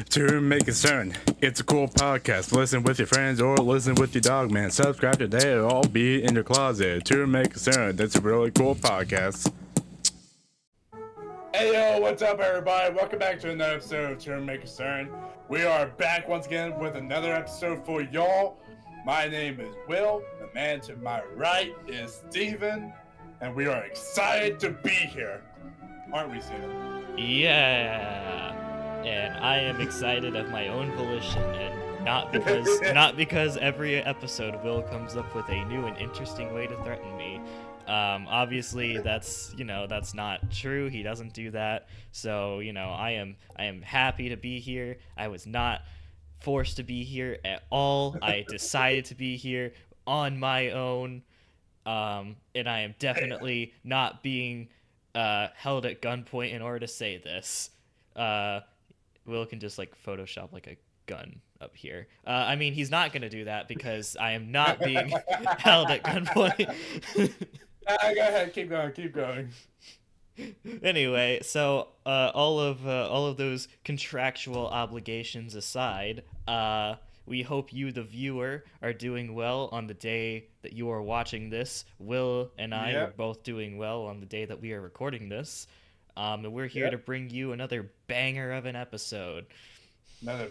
To make concern, it's a cool podcast. Listen with your friends or listen with your dog, man. Subscribe today or I'll be in your closet. To make concern, that's a really cool podcast. Hey yo, what's up everybody? Welcome back to another episode of To Make Concern. We are back once again with another episode for y'all. My name is Will, the man to my right is Steven, and we are excited to be here. Aren't we, Steven? Yeah, and I am excited of my own volition, and not because every episode Will comes up with a new and interesting way to threaten me. Obviously that's not true. He doesn't do that. So I am happy to be here. I was not forced to be here at all. I decided to be here on my own, and I am definitely not being held at gunpoint in order to say this. Will can just Photoshop a gun up here. I mean, he's not gonna do that because I am not being held at gunpoint. Go ahead, keep going. Anyway, so all of those contractual obligations aside, we hope you, the viewer, are doing well on the day that you are watching this. Will and I are both doing well on the day that we are recording this. And we're here to bring you another banger of an episode. So,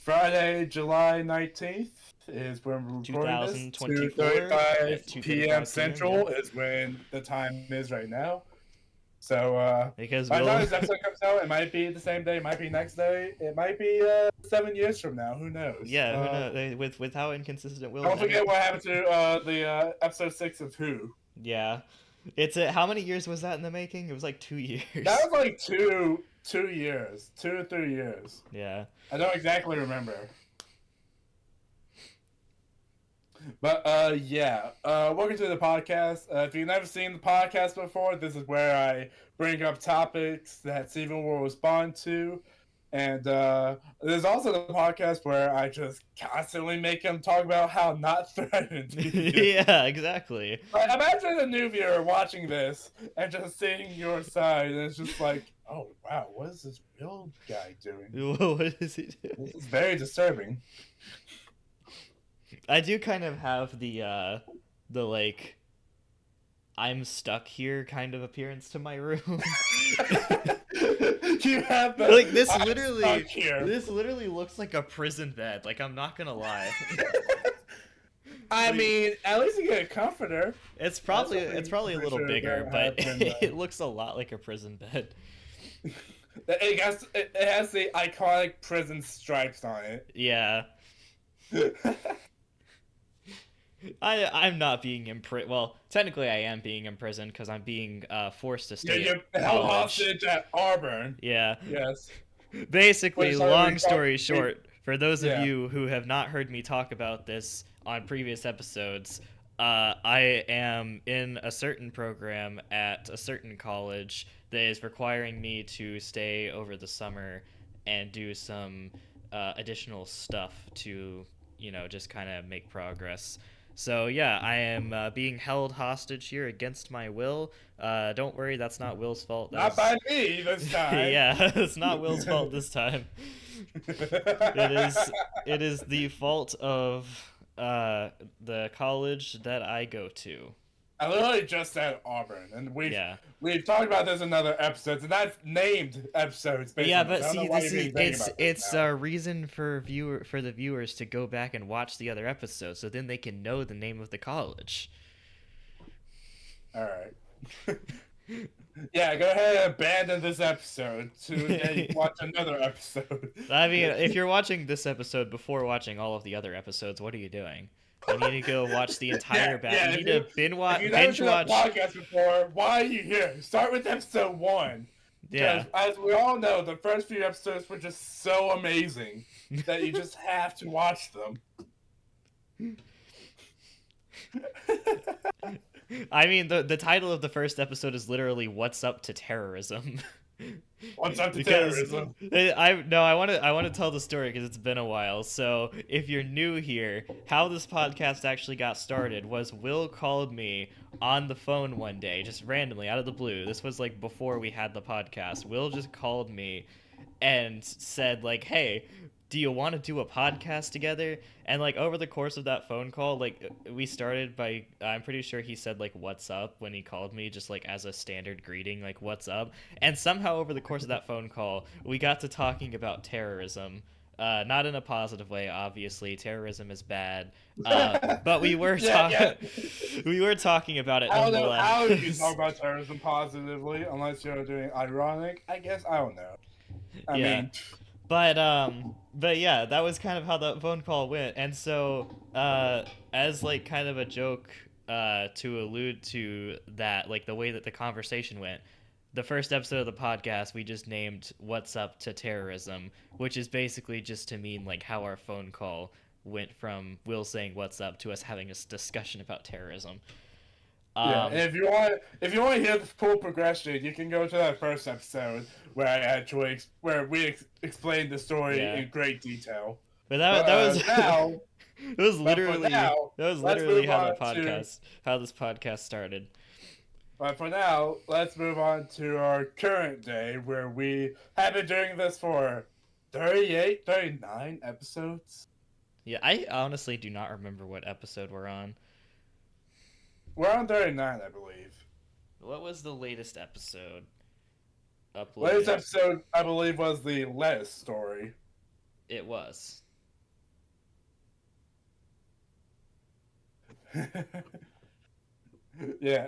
Friday, July 19th is when we're recording 2024 this. 2:35 p.m. Central is when the time is right now. So, because by the time this episode comes out, it might be the same day, it might be next day, it might be 7 years from now. Who knows? Yeah, who knows? With how inconsistent Will. Don't forget what happened to the episode 6 of Who. Yeah, it's how many years was that in the making? It was like 2 years. That was like 2 years, 2 or 3 years. Yeah, I don't exactly remember. But welcome to the podcast. If you've never seen the podcast before, this is where I bring up topics that Steven will respond to. And there's also the podcast where I just constantly make him talk about how not threatened he is. Yeah, exactly. Like, imagine a new viewer watching this and just seeing your side, and it's just like, oh wow, what is this real guy doing? What is he doing? This is very disturbing. I do kind of have the I'm stuck here kind of appearance to my room. You have the, this literally looks like a prison bed. Like, I'm not gonna lie. I mean, at least you get a comforter. It's probably a little bigger, but it looks a lot like a prison bed. It has the iconic prison stripes on it. Yeah. I'm not being imprisoned. Well, technically I am being imprisoned because I'm being forced to stay. Yeah, you're held hostage at Auburn. Yeah. Yes. Basically, long story short, for those of you who have not heard me talk about this on previous episodes, I am in a certain program at a certain college that is requiring me to stay over the summer and do some additional stuff to, just kind of make progress. So yeah, I am being held hostage here against my will. Don't worry, that's not Will's fault. Not by me this time. Yeah, it's not Will's fault this time. It is the fault of the college that I go to. I literally just said Auburn, and we've talked about this in other episodes, and I've named episodes. Yeah, but see, it's a reason for the viewers to go back and watch the other episodes, so then they can know the name of the college. All right. Yeah, go ahead and abandon this episode to watch another episode. I mean, if you're watching this episode before watching all of the other episodes, what are you doing? You need to go watch the entire battle. You need to binge watch. If you've never seen a podcast before, why are you here? Start with episode 1. Yeah. As we all know, the first few episodes were just so amazing that you just have to watch them. I mean, the title of the first episode is literally "What's Up to Terrorism." What's up to Because terrorism? I want to tell the story because it's been a while. So if you're new here, how this podcast actually got started was Will called me on the phone one day, just randomly out of the blue. This was like before we had the podcast. Will just called me and said like, "Hey, do you want to do a podcast together?" And like over the course of that phone call, like we started by I'm pretty sure he said like "What's up" when he called me, just like as a standard greeting, like "What's up?" And somehow over the course of that phone call, we got to talking about terrorism. Not in a positive way, obviously. Terrorism is bad, but we were Yeah, yeah. we were talking about it I don't know how you can talk nonetheless. about terrorism positively unless you're doing ironic. I guess I don't know. I Yeah. mean, But yeah, that was kind of how the phone call went. And so, as like kind of a joke, to allude to that, like the way that the conversation went, the first episode of the podcast we just named "What's Up to Terrorism," which is basically just to mean like how our phone call went from Will saying "What's up" to us having a discussion about terrorism. yeah. Um, And if you want to hear the full progression, you can go to that first episode where I actually where we explained the story yeah, in great detail. but But that was now, it was but for literally now, that was let's literally move on to. how this podcast started. But for now, let's move on to our current day where we have been doing this for 38, 39 episodes. Yeah, I honestly do not remember what episode we're on. We're on 39, I believe. What was the latest episode Latest uploaded? episode, I believe, was the lettuce story. It was. Yeah.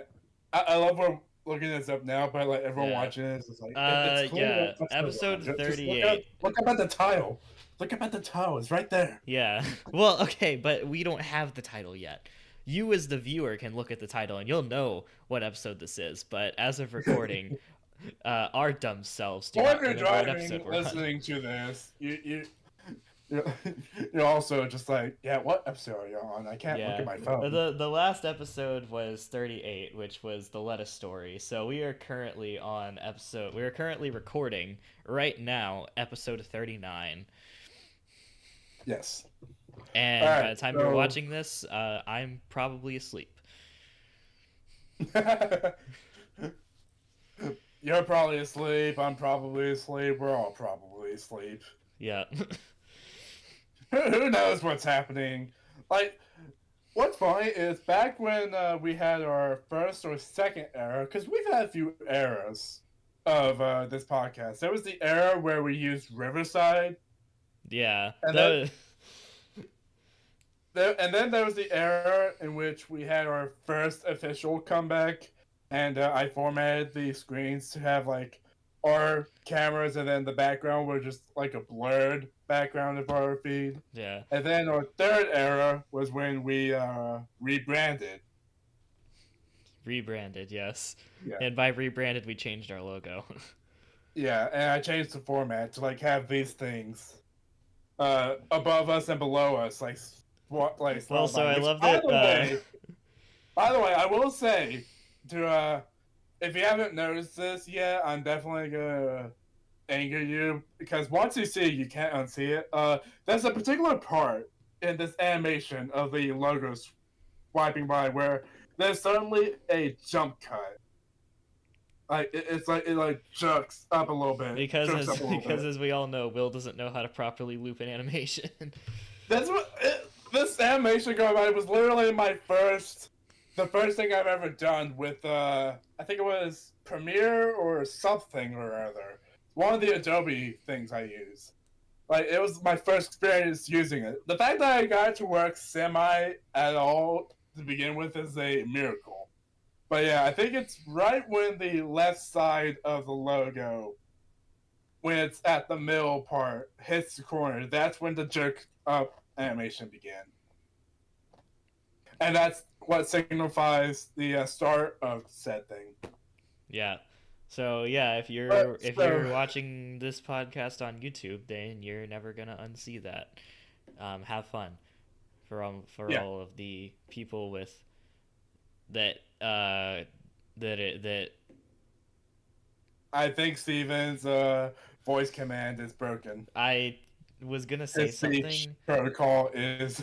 I love we're looking this up now, but like everyone Yeah. watching this is like, it's clear Yeah. what episode we're on. Episode Just 38. look up at the title. Look up at the title. It's right there. Yeah. Well, okay, but we don't have the title yet. You, as the viewer, can look at the title and you'll know what episode this is. But as of recording, our dumb selves do Or if not you're remember what driving, episode we're on. listening to this, you're, you're also just like, yeah, what episode are you on? I can't look Yeah. at my phone. The last episode was 38, which was the lettuce story. So we are currently on episode. We are currently recording right now episode 39. Yes. All And by right. the time you're So watching this, I'm probably asleep. you're probably asleep. I'm probably asleep. We're all probably asleep. Yeah. Who knows what's happening? Like, what's funny is back when we had our first or second era, because we've had a few eras of this podcast. There was the era where we used Riverside, Yeah. and That then was, there was the era in which we had our first official comeback, and I formatted the screens to have like our cameras, and then the background was just like a blurred background of our feed. yeah. And then our third era was when we rebranded. Rebranded, yes. Yeah. And by rebranded, we changed our logo. Yeah, and I changed the format to like have these things above us and below us, like Well, so I which, love that. by the way, I will say to if you haven't noticed this yet, I'm definitely gonna anger you because once you see it, you can't unsee it. There's a particular part in this animation of the logos swiping by where there's suddenly a jump cut. Like it's like it like jerks up a little bit, jerks up a little Because bit. as we all know, Will doesn't know how to properly loop an animation. That's what this animation going by was literally the first thing I've ever done with I think it was Premiere or something or other. One of the Adobe things I use. Like it was my first experience using it. The fact that I got it to work semi at all to begin with is a miracle. But yeah, I think it's right when the left side of the logo, when it's at the middle part, hits the corner, that's when the jerk up animation began. And that's what signifies the start of said thing. Yeah. So yeah, But, if so, you're watching this podcast on YouTube, then you're never gonna unsee that. Have fun for yeah. all of the people with that that I think Steven's voice command is broken. I was gonna say His speech something. protocol is.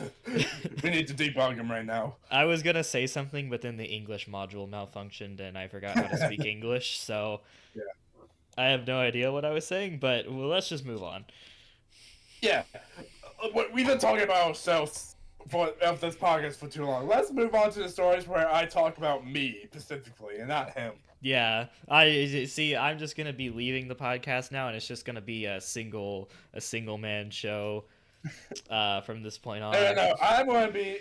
We need to debug him right now. I was gonna say something, but then the English module malfunctioned and I forgot how to speak English, so Yeah. I have no idea what I was saying, but well, let's just move on. Yeah. We've been talking about ourselves of this podcast for too long. Let's move on to the stories where I talk about me specifically and not him. Yeah, I see. I'm just gonna be leaving the podcast now, and it's just gonna be a single man show from this point No, on. no, I'm gonna be.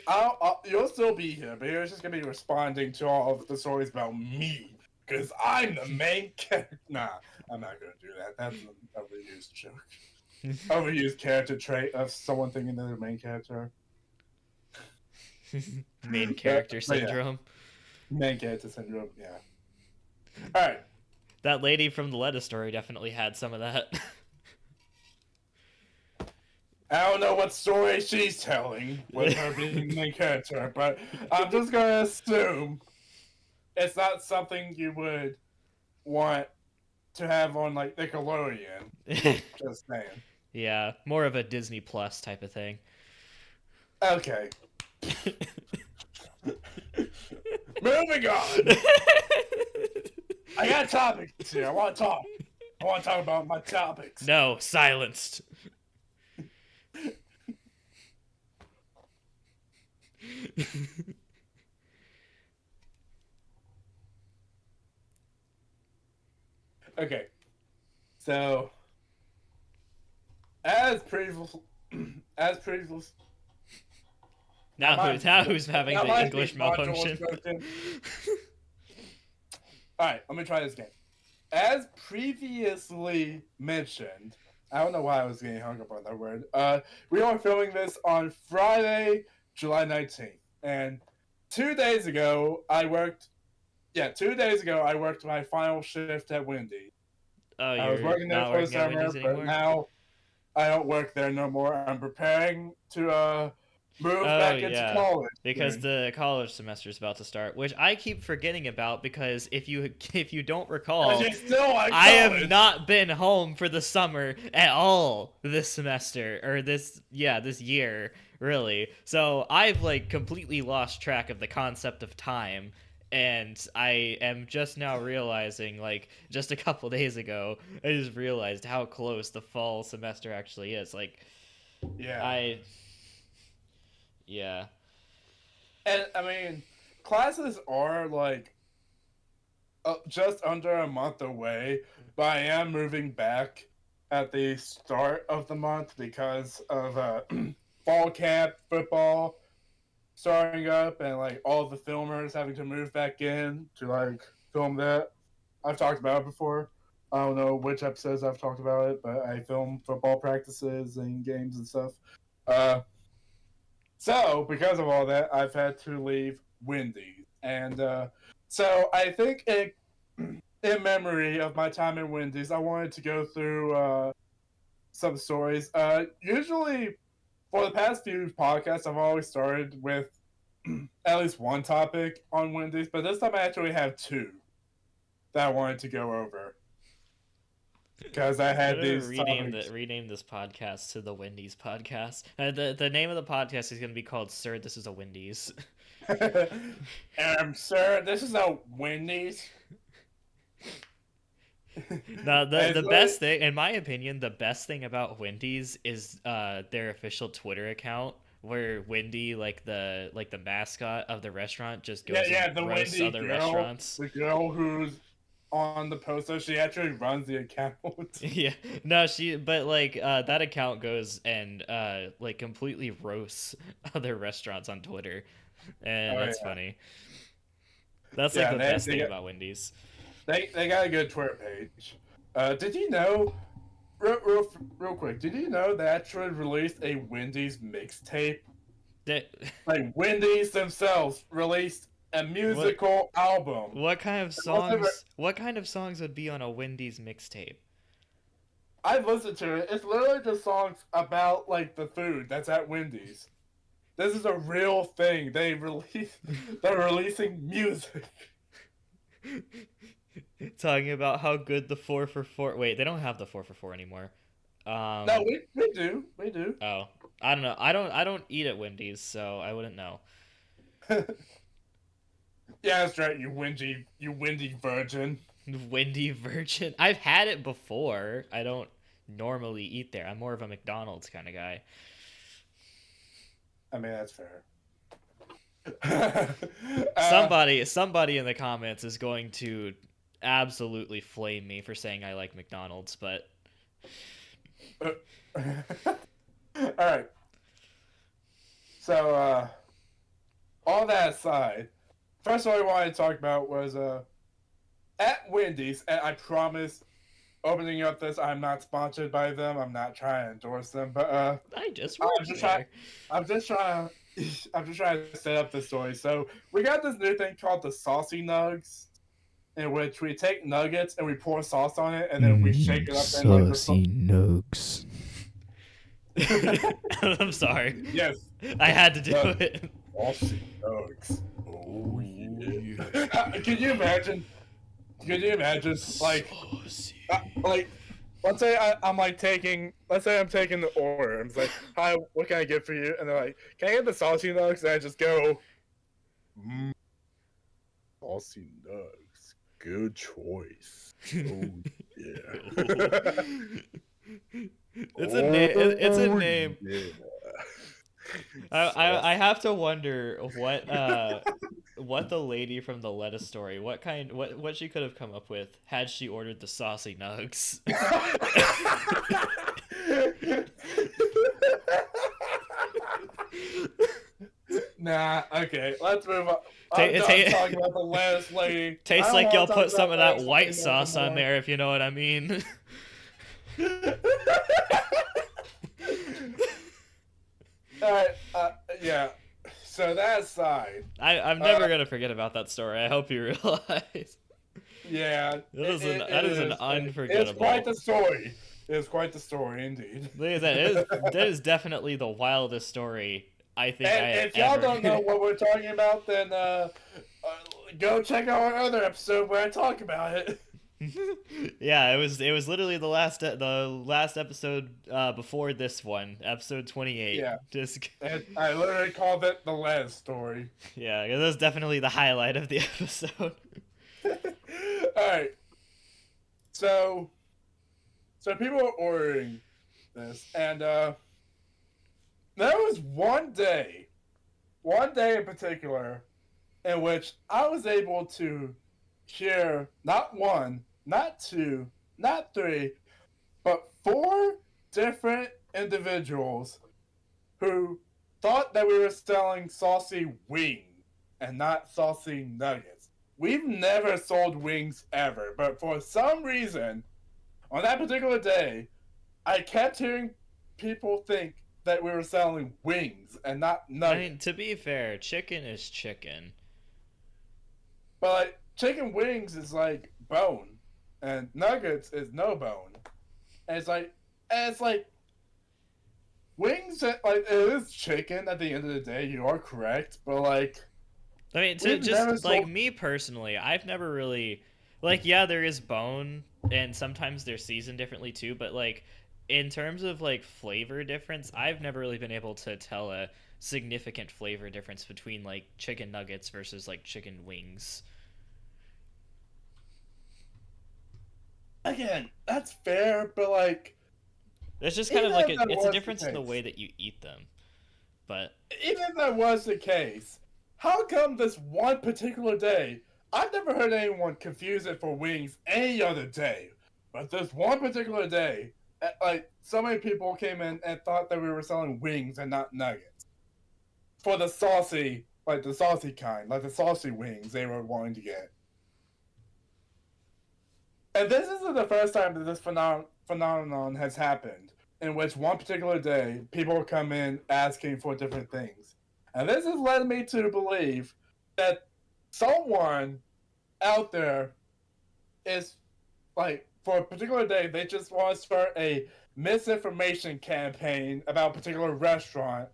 You'll still be here, but you're just gonna be responding to all of the stories about me because I'm the main character. Nah, I'm not gonna do that. That's an overused joke. Overused character trait of someone thinking they're the main character. Main character But yeah, syndrome. main character syndrome. Yeah. All right. That lady from the lettuce story definitely had some of that. I don't know what story she's telling with her being the main character, but I'm just gonna assume it's not something you would want to have on like Nickelodeon. Just saying. Yeah, more of a Disney Plus type of thing. Okay. Moving on. I got topics here. I want to talk. I want to talk about my topics. No, silenced. Okay. So, as previous, as previous. Now who's having Now the my English speech module is malfunction? broken. All right, let me try this again. As previously mentioned, I don't know why I was getting hung up on that word. We are filming this on Friday, July 19th, and 2 days ago I worked. Yeah, 2 days ago I worked my final shift at Wendy. Oh, I was you're working there not for the working at summer, Wendy's but anymore? now I don't work there no more. I'm preparing to move Oh back into yeah, college because soon. the college semester is about to start, which I keep forgetting about because if you don't Cause recall, you still like I have college. not been home for the summer at all this semester or this year, really. So I've like completely lost track of the concept of time. And I am just now realizing, like, just a couple days ago, I just realized how close the fall semester actually is. Like, Yeah. I, yeah. And I mean, classes are like just under a month away, but I am moving back at the start of the month because of fall camp football starting up and like all the filmers having to move back in to like film that. I've talked about it before. I don't know which episodes I've talked about it, but I film football practices and games and stuff. Uh, so, because of all that, I've had to leave Wendy's. And so I think in memory of my time in Wendy's, I wanted to go through some stories. Usually, for the past few podcasts, I've always started with at least one topic on Wendy's, but this time I actually have two that I wanted to go over. Because I I'm had gonna these topics. rename this podcast to the Wendy's podcast. The name of the podcast is gonna be called "Sir, This Is a Wendy's." Sir, this is a Wendy's. Now, the It's best like, thing, in my opinion, the best thing about Wendy's is their official Twitter account, where Wendy, like the mascot of the restaurant, just yeah, goes and yeah, the roasts Wendy other girl, restaurants. the girl who's on the poster, she actually runs the account. Yeah, no, but like that account goes and like completely roasts other restaurants on Twitter, and Oh that's yeah, funny. That's like yeah, the they best they thing got about Wendy's. they got a good Twitter page. Did you know? Real quick, did you know they actually released a Wendy's mixtape? That, Like Wendy's themselves released a what musical album. what kind of It wasn't songs? What kind of songs would be on a Wendy's mixtape? I've listened to it. It's literally just songs about like the food that's at Wendy's. This is a real thing. They're releasing music. talking about how good the 4 for 4. Wait, they don't have the 4 for 4 anymore. No, Um, we do. oh, I don't know. I don't eat at Wendy's, so I wouldn't know. Yeah, that's right. You windy virgin. Wendy Virgin. I've had it before. I don't normally eat there. I'm more of a McDonald's kind of guy. I mean, that's fair. Somebody in the comments is going to absolutely flame me for saying I like McDonald's, but all right. So, all that aside, first all I wanted to talk about was at Wendy's, and I promise, opening up this, I'm not sponsored by them. I'm not trying to endorse them, but I just I'm work just there. I'm just trying. I'm just trying to set up the story. So we got this new thing called the saucy nugs, in which we take nuggets and we pour sauce on it, and then we shake it up and like the Saucy nugs. I'm sorry. yes, I had to do the it. saucy nugs. Oh yeah. yeah! Can you imagine? Can you imagine Saucy. like let's say I'm like taking, let's say I'm taking the order. I'm just like, hi, what can I get for you? And they're like, can I get the saucy nugs? And I just go, saucy nugs, good choice. Oh yeah. It's a name. It's a Oh, name. Yeah. I have to wonder what the lady from the lettuce story, what she could have come up with had she ordered the saucy nugs. Nah, okay, let's move on. I'm done talking about the lettuce lady. Tastes like y'all put some of that white sauce on there, if you know what I mean. Alright, yeah. So that aside, I'm never gonna forget about that story. I hope you realize. yeah, That is an unforgettable. It's quite the story. It's quite the story, indeed. That is definitely the wildest story I think And I have if y'all ever. don't know what we're talking about, then go check out our other episode where I talk about it. Yeah, it was literally the last episode before this one, episode 28. Yeah. Just And I literally called it the Les story. yeah, it was definitely the highlight of the episode. Alright. So people are ordering this, and there was one day in particular, in which I was able to hear not one, not two, not three, but 4 different individuals who thought that we were selling saucy wings and not saucy nuggets. We've never sold wings ever, but for some reason, on that particular day, I kept hearing people think that we were selling wings and not nuggets. I mean, to be fair, chicken is chicken. But like chicken wings is like bone, and nuggets is no bone, and it's like wings. Like it is chicken at the end of the day. You are correct, but like I mean, to just like me personally, I've never really like yeah, there is bone, and sometimes they're seasoned differently too. But like in terms of like flavor difference, I've never really been able to tell a significant flavor difference between like chicken nuggets versus like chicken wings. Again, that's fair, but like It's just kind of like it's a difference in the way that you eat them. But even if that was the case, how come this one particular day, I've never heard anyone confuse it for wings any other day, but this one particular day, like so many people came in and thought that we were selling wings and not nuggets for the saucy, like the saucy kind, like the saucy wings they were wanting to get. And this isn't the first time that this phenomenon has happened, in which one particular day people come in asking for different things. And this has led me to believe that someone out there is like, for a particular day, they just want to start a misinformation campaign about a particular restaurant.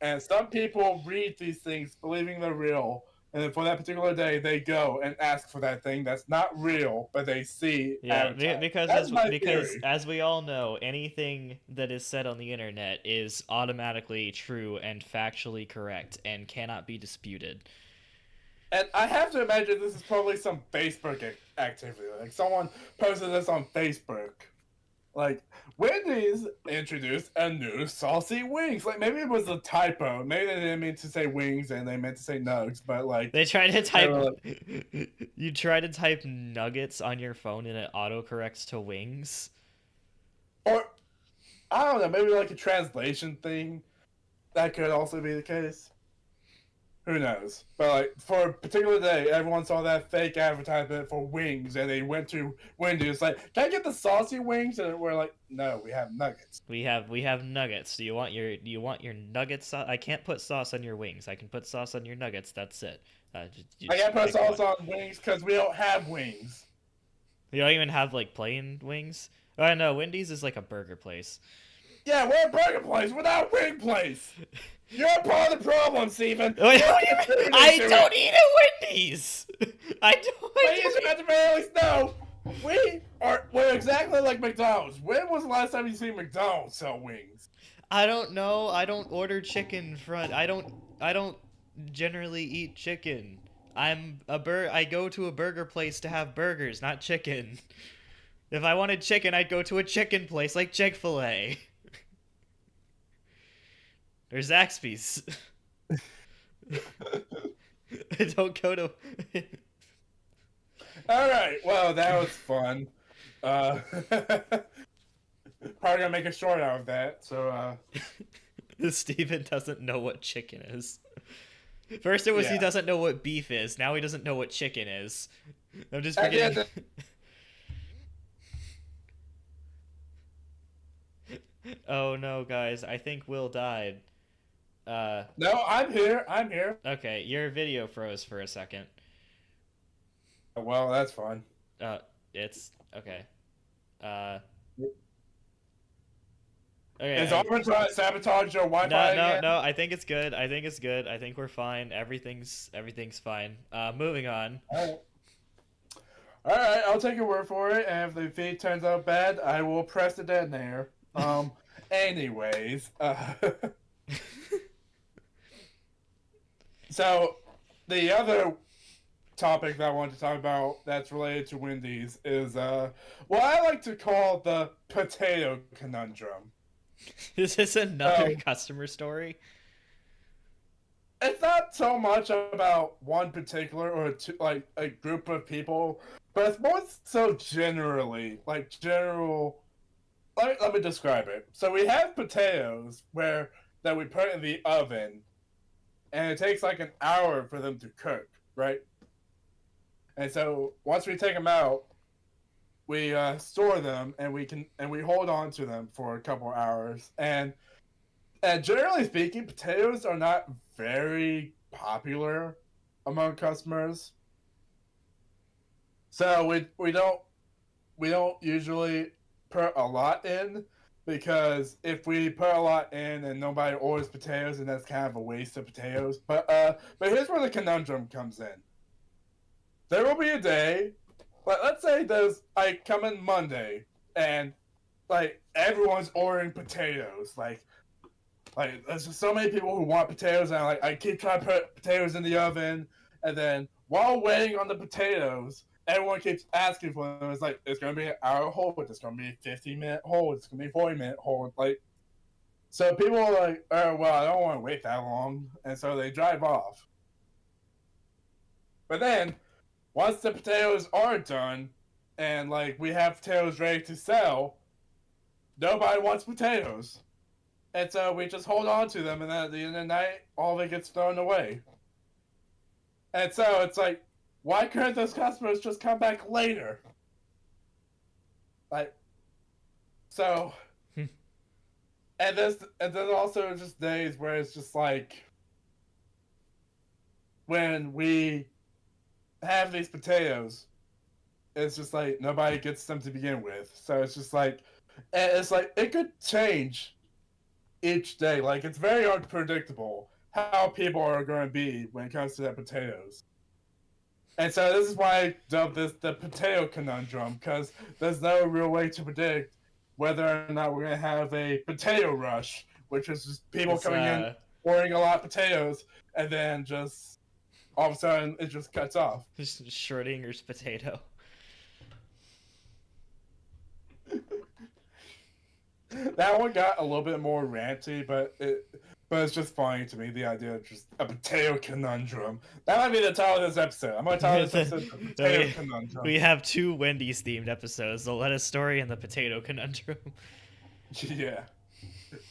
And some people read these things believing they're real, and then for that particular day, they go and ask for that thing that's not real, but they see Yeah, advertised. because That's my because theory. as we all know, anything that is said on the internet is automatically true and factually correct and cannot be disputed. And I have to imagine this is probably some Facebook activity. Like someone posted this on Facebook. Like Wendy's introduced a new saucy wings. Like maybe it was a typo. Maybe they didn't mean to say wings and they meant to say nugs. But like They try to they type were like, you try to type nuggets on your phone and it autocorrects to wings. or I don't know. Maybe like a translation thing. That could also be the case. Who knows? But like for a particular day, everyone saw that fake advertisement for wings, and they went to Wendy's like, "Can I get the saucy wings?" And we're like, "No, we have nuggets." We have nuggets. Do you want your nuggets? I can't put sauce on your wings. I can put sauce on your nuggets. That's it. You I just got to put pick one. sauce on wings because we don't have wings. You don't even have like plain wings. Oh no, Wendy's is like a burger place. Yeah, we're a burger place. We're not a wing place. You're part of the problem, Steven. Wait, You're what do you mean? contributing I to don't it. eat at Wendy's. I don't. But you should at the very least know we're exactly like McDonald's. When was the last time you seen McDonald's sell wings? I don't know. I don't order chicken front. I don't generally eat chicken. I go to a burger place to have burgers, not chicken. If I wanted chicken, I'd go to a chicken place like Chick-fil-A. Or Zaxby's. Don't go to All right. Well, that was fun. Probably gonna make a short out of that. So, Steven doesn't know what chicken is. First it was he yeah. doesn't know what beef is. Now he doesn't know what chicken is. I'm just At the end forgetting. of- Oh no, guys! I think Will died. Uh, No, I'm here. I'm here. okay, your video froze for a second. Well, that's fine. Uh, it's okay. Uh, Is okay. Auburn trying to sabotage your Wi-Fi No. again? I think it's good. I think it's good. I think we're fine. Everything's fine. Moving on. All right. All right, I'll take your word for it. And if the feed turns out bad, I will press it in there. Anyways, so the other topic that I want to talk about that's related to Wendy's is what I like to call the potato conundrum. Is this another So customer story? it's not so much about one particular or two, like a group of people, but it's more so generally, like general. Let me describe it. So we have potatoes that we put in the oven, and it takes like an hour for them to cook, right? And so once we take them out, we store them and we hold on to them for a couple hours. And generally speaking, potatoes are not very popular among customers. So we don't usually put a lot in because if we put a lot in and nobody orders potatoes, then that's kind of a waste of potatoes. But here's where the conundrum comes in. There will be a day, like let's say there's like coming Monday, and like everyone's ordering potatoes. Like there's just so many people who want potatoes, and I keep trying to put potatoes in the oven, and then while waiting on the potatoes, everyone keeps asking for them. It's like it's gonna be an hour hold, it's gonna be a 15-minute hold, it's gonna be a 40-minute hold. Like so people are like, oh well, I don't want to wait that long, and so they drive off. But then once the potatoes are done, and like we have potatoes ready to sell, nobody wants potatoes. And so we just hold on to them, and then at the end of the night, all of it gets thrown away. And so it's like, why couldn't those customers just come back later? Like, so, and then also just days where it's just like, when we have these potatoes, it's just like nobody gets them to begin with. So it's just like, and it's like it could change each day. Like it's very unpredictable how people are going to be when it comes to their potatoes. And so this is why I dubbed this the potato conundrum, because there's no real way to predict whether or not we're going to have a potato rush, which is just people It's coming in, ordering a lot of potatoes, and then just all of a sudden it just cuts off. Schrodinger's potato. That one got a little bit more ranty, but it's just funny to me, the idea of just a potato conundrum. That might be the title of this episode. I'm going to title this episode the Potato Conundrum. We have 2 Wendy's themed episodes: the lettuce story and the potato conundrum. Yeah.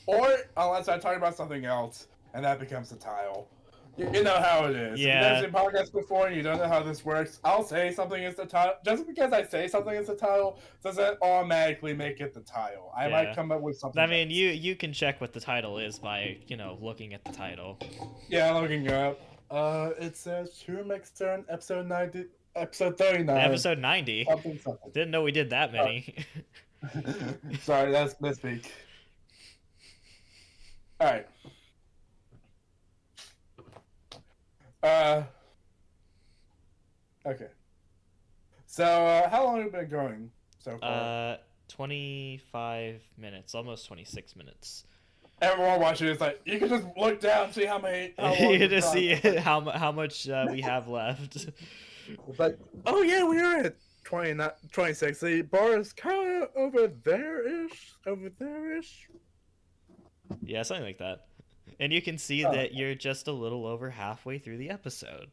Or unless I talk about something else, and that becomes the title. You know how it is. Yeah. If you've never seen podcasts before and you don't know how this works, I'll say something is the title. Just because I say something is the title doesn't automatically make it the title. I might come up with something. I mean, you can check what the title is by, looking at the title. Yeah, I'm looking up. It says True Mixer episode 90, episode 39. Episode 90? Something. Didn't know we did that many. Sorry, that's misspeak. Alright. Okay. So, how long have we been going so far? 25 minutes, almost 26 minutes. Everyone watching is like, you can just look down and see how you can just see how much we have left. But, oh yeah, we are at 26. The bar is kind of over there-ish. Yeah, something like that. And you can see that you're just a little over halfway through the episode.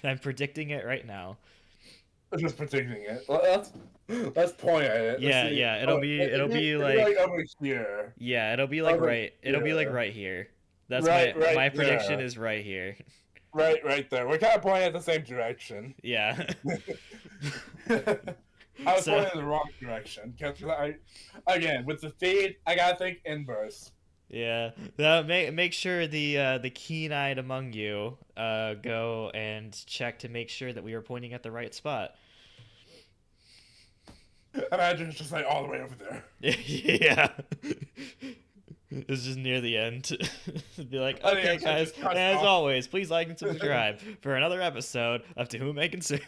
I'm predicting it right now. I'm just predicting it. Let's point at it. Yeah. It'll be like over here. Yeah, it'll be like It'll be like right here. That's my prediction is right here. Right there. We're kind of pointing at the same direction. Yeah. I was pointing in the wrong direction because again, with the feed, I gotta think inverse. Yeah, make sure the keen-eyed among you go and check to make sure that we are pointing at the right spot. Imagine it's just like all the way over there. Yeah. It's just near the end. Be like, okay, guys, as always, please like and subscribe for another episode of To Whom It May Concern.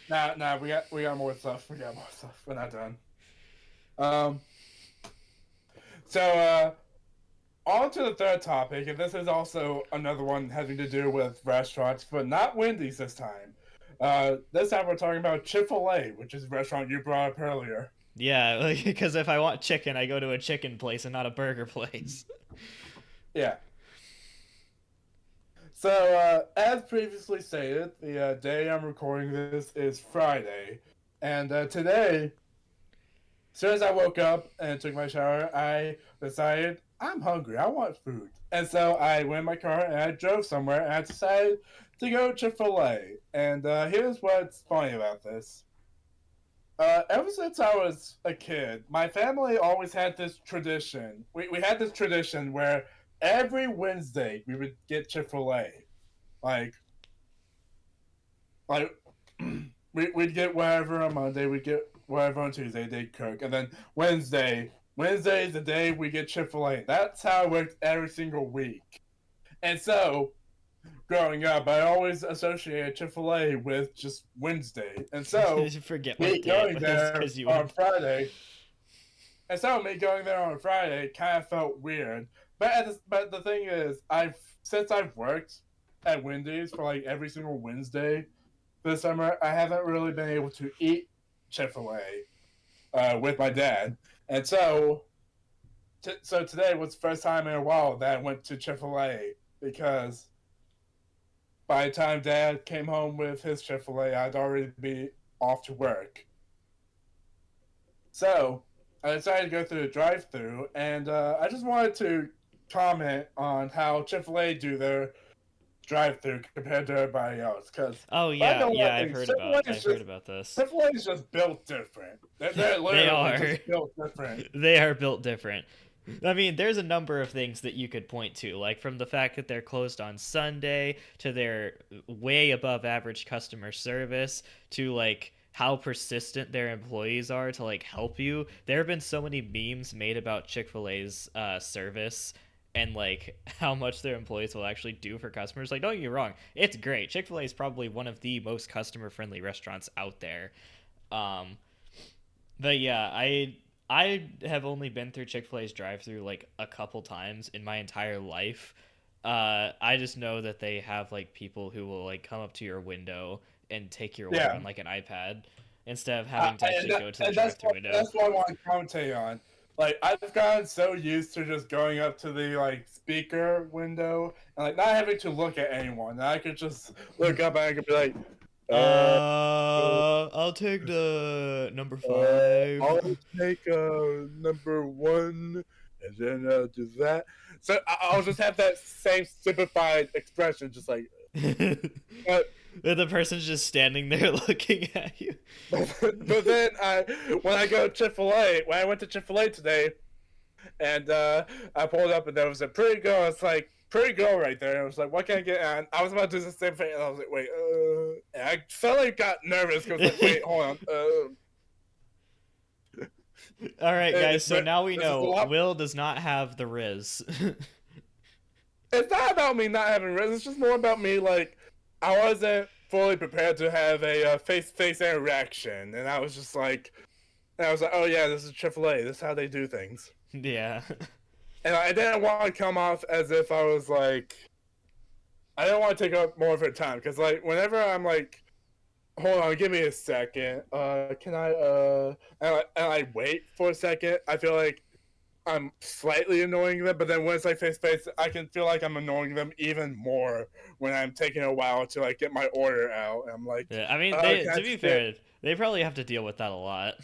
Nah, we got more stuff. We're not done. So, on to the third topic, and this is also another one having to do with restaurants, but not Wendy's this time. This time we're talking about Chick-fil-A, which is a restaurant you brought up earlier. Yeah, because if I want chicken, I go to a chicken place and not a burger place. Yeah. So, as previously stated, the day I'm recording this is Friday, and today, as soon as I woke up and took my shower, I decided I'm hungry. I want food. And so I went in my car and I drove somewhere and I decided to go to Chick-fil-A. And here's what's funny about this. Ever since I was a kid, my family always had this tradition. We had this tradition where every Wednesday we would get Chick-fil-A. We'd get whatever on Monday, we'd get whatever on Tuesday, they'd cook. And then Wednesday is the day we get Chick-fil-A. That's how it worked every single week. And so, growing up, I always associated Chick-fil-A with just Wednesday. And so, forget me going there on Friday. And so, me going there on Friday kind of felt weird. But the thing is, since I've worked at Wendy's for like every single Wednesday this summer, I haven't really been able to eat Chick-fil-A with my dad. And so today was the first time in a while that I went to Chick-fil-A, because by the time Dad came home with his Chick-fil-A, I'd already be off to work. So I decided to go through the drive-thru, and I just wanted to comment on how Chick-fil-A do their drive-thru compared to everybody else. I've heard about this. Chick-fil-A is just built different. They're literally just built different. They are built different. I mean, there's a number of things that you could point to, like from the fact that they're closed on Sunday to their way above average customer service to like how persistent their employees are to like help you. There have been so many memes made about Chick-fil-A's service and like how much their employees will actually do for customers. Like, don't get me wrong, it's great. Chick-fil-A is probably one of the most customer friendly restaurants out there. Um, but yeah, I have only been through Chick-fil-A's drive-through like a couple times in my entire life. I just know that they have like people who will like come up to your window and take your order Yeah. on like an iPad instead of having to actually go to the And that's drive-through window. that's what I want to commentate on. Like I've gotten so used to just going up to the like speaker window and like not having to look at anyone. I could just look up and I could be like, I'll take the number 5. I'll take number one, and then do that. So I'll just have that same simplified expression, just like. Uh, The person's just standing there looking at you. but then when I go to Chick-fil-A, when I went to Chick-fil-A today, and I pulled up and there was a pretty girl. It's like pretty girl right there. And I was like, "What can I get?" And I was about to do the same thing, and I was like, "Wait," and I felt like got nervous because like, "Wait, hold on." All right, guys. So But now we this is a know lot. Will does not have the Riz. It's not about me not having risk. It's just more about me like I wasn't fully prepared to have a face-to-face interaction, and I was just like, "Oh yeah, this is Chick-fil-A. This is how they do things." Yeah. And I didn't want to come off as if I was like, I didn't want to take up more of her time because like whenever I'm like, hold on, give me a second, can I and I wait for a second, I feel like I'm slightly annoying them, but then when it's like face to face, I can feel like I'm annoying them even more when I'm taking a while to like get my order out. And I'm like, Yeah. I mean, can I to be just get... fair, they probably have to deal with that a lot.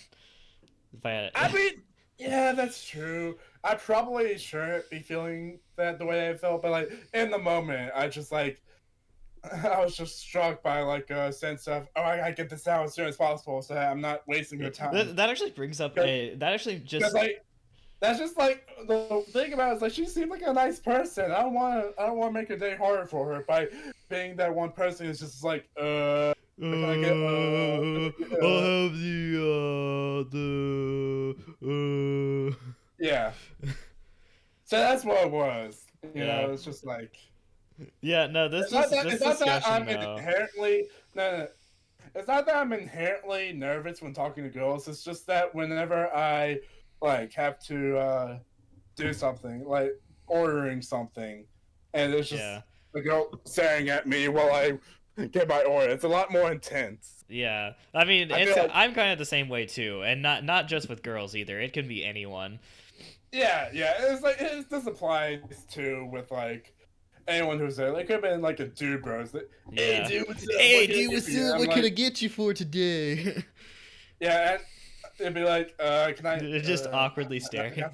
But I mean, yeah, that's true. I probably shouldn't be feeling that the way I felt, but like in the moment, I just like I was just struck by like a sense of, oh, I gotta get this out as soon as possible so that I'm not wasting your time. that actually brings up a that actually Because just like that's just like the thing about it is like she seemed like a nice person. I don't want to make her day harder for her by being that one person who's just like can I get I'll have the yeah. So that's what it was. You yeah. know, it's just like Yeah, no, this it's not that discussion I'm though. inherently no, it's not that I'm inherently nervous when talking to girls. It's just that whenever I like have to do something, like ordering something, and it's just Yeah. a girl staring at me while I get my order. It's a lot more intense. Yeah. I mean, I feel like I'm kind of the same way too, and not just with girls either. It can be anyone. yeah, it's like this applies to with like anyone who's there. Like could have been like a dude bro. It's like, hey Yeah. dude, what's up? Hey, What can I dude, get for what's you? up? I'm What can I like, get you for today? yeah, and it'd be like, can I? They're just awkwardly staring. Yeah.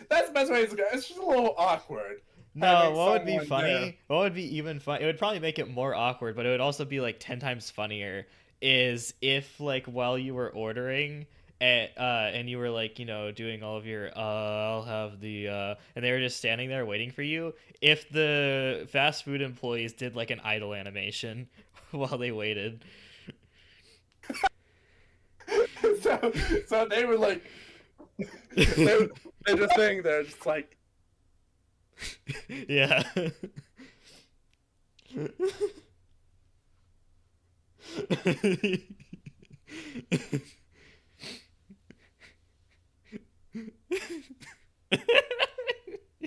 That's the best way to go. It's just a little awkward No, having what would be someone there. funny? What would be even fun? It would probably make it more awkward, but it would also be like 10 times funnier. Is if like while you were ordering, and you were like doing all of your I'll have the and they were just standing there waiting for you. If the fast food employees did like an idle animation while they waited. so, so they were like, they're just sitting there, just like, Yeah.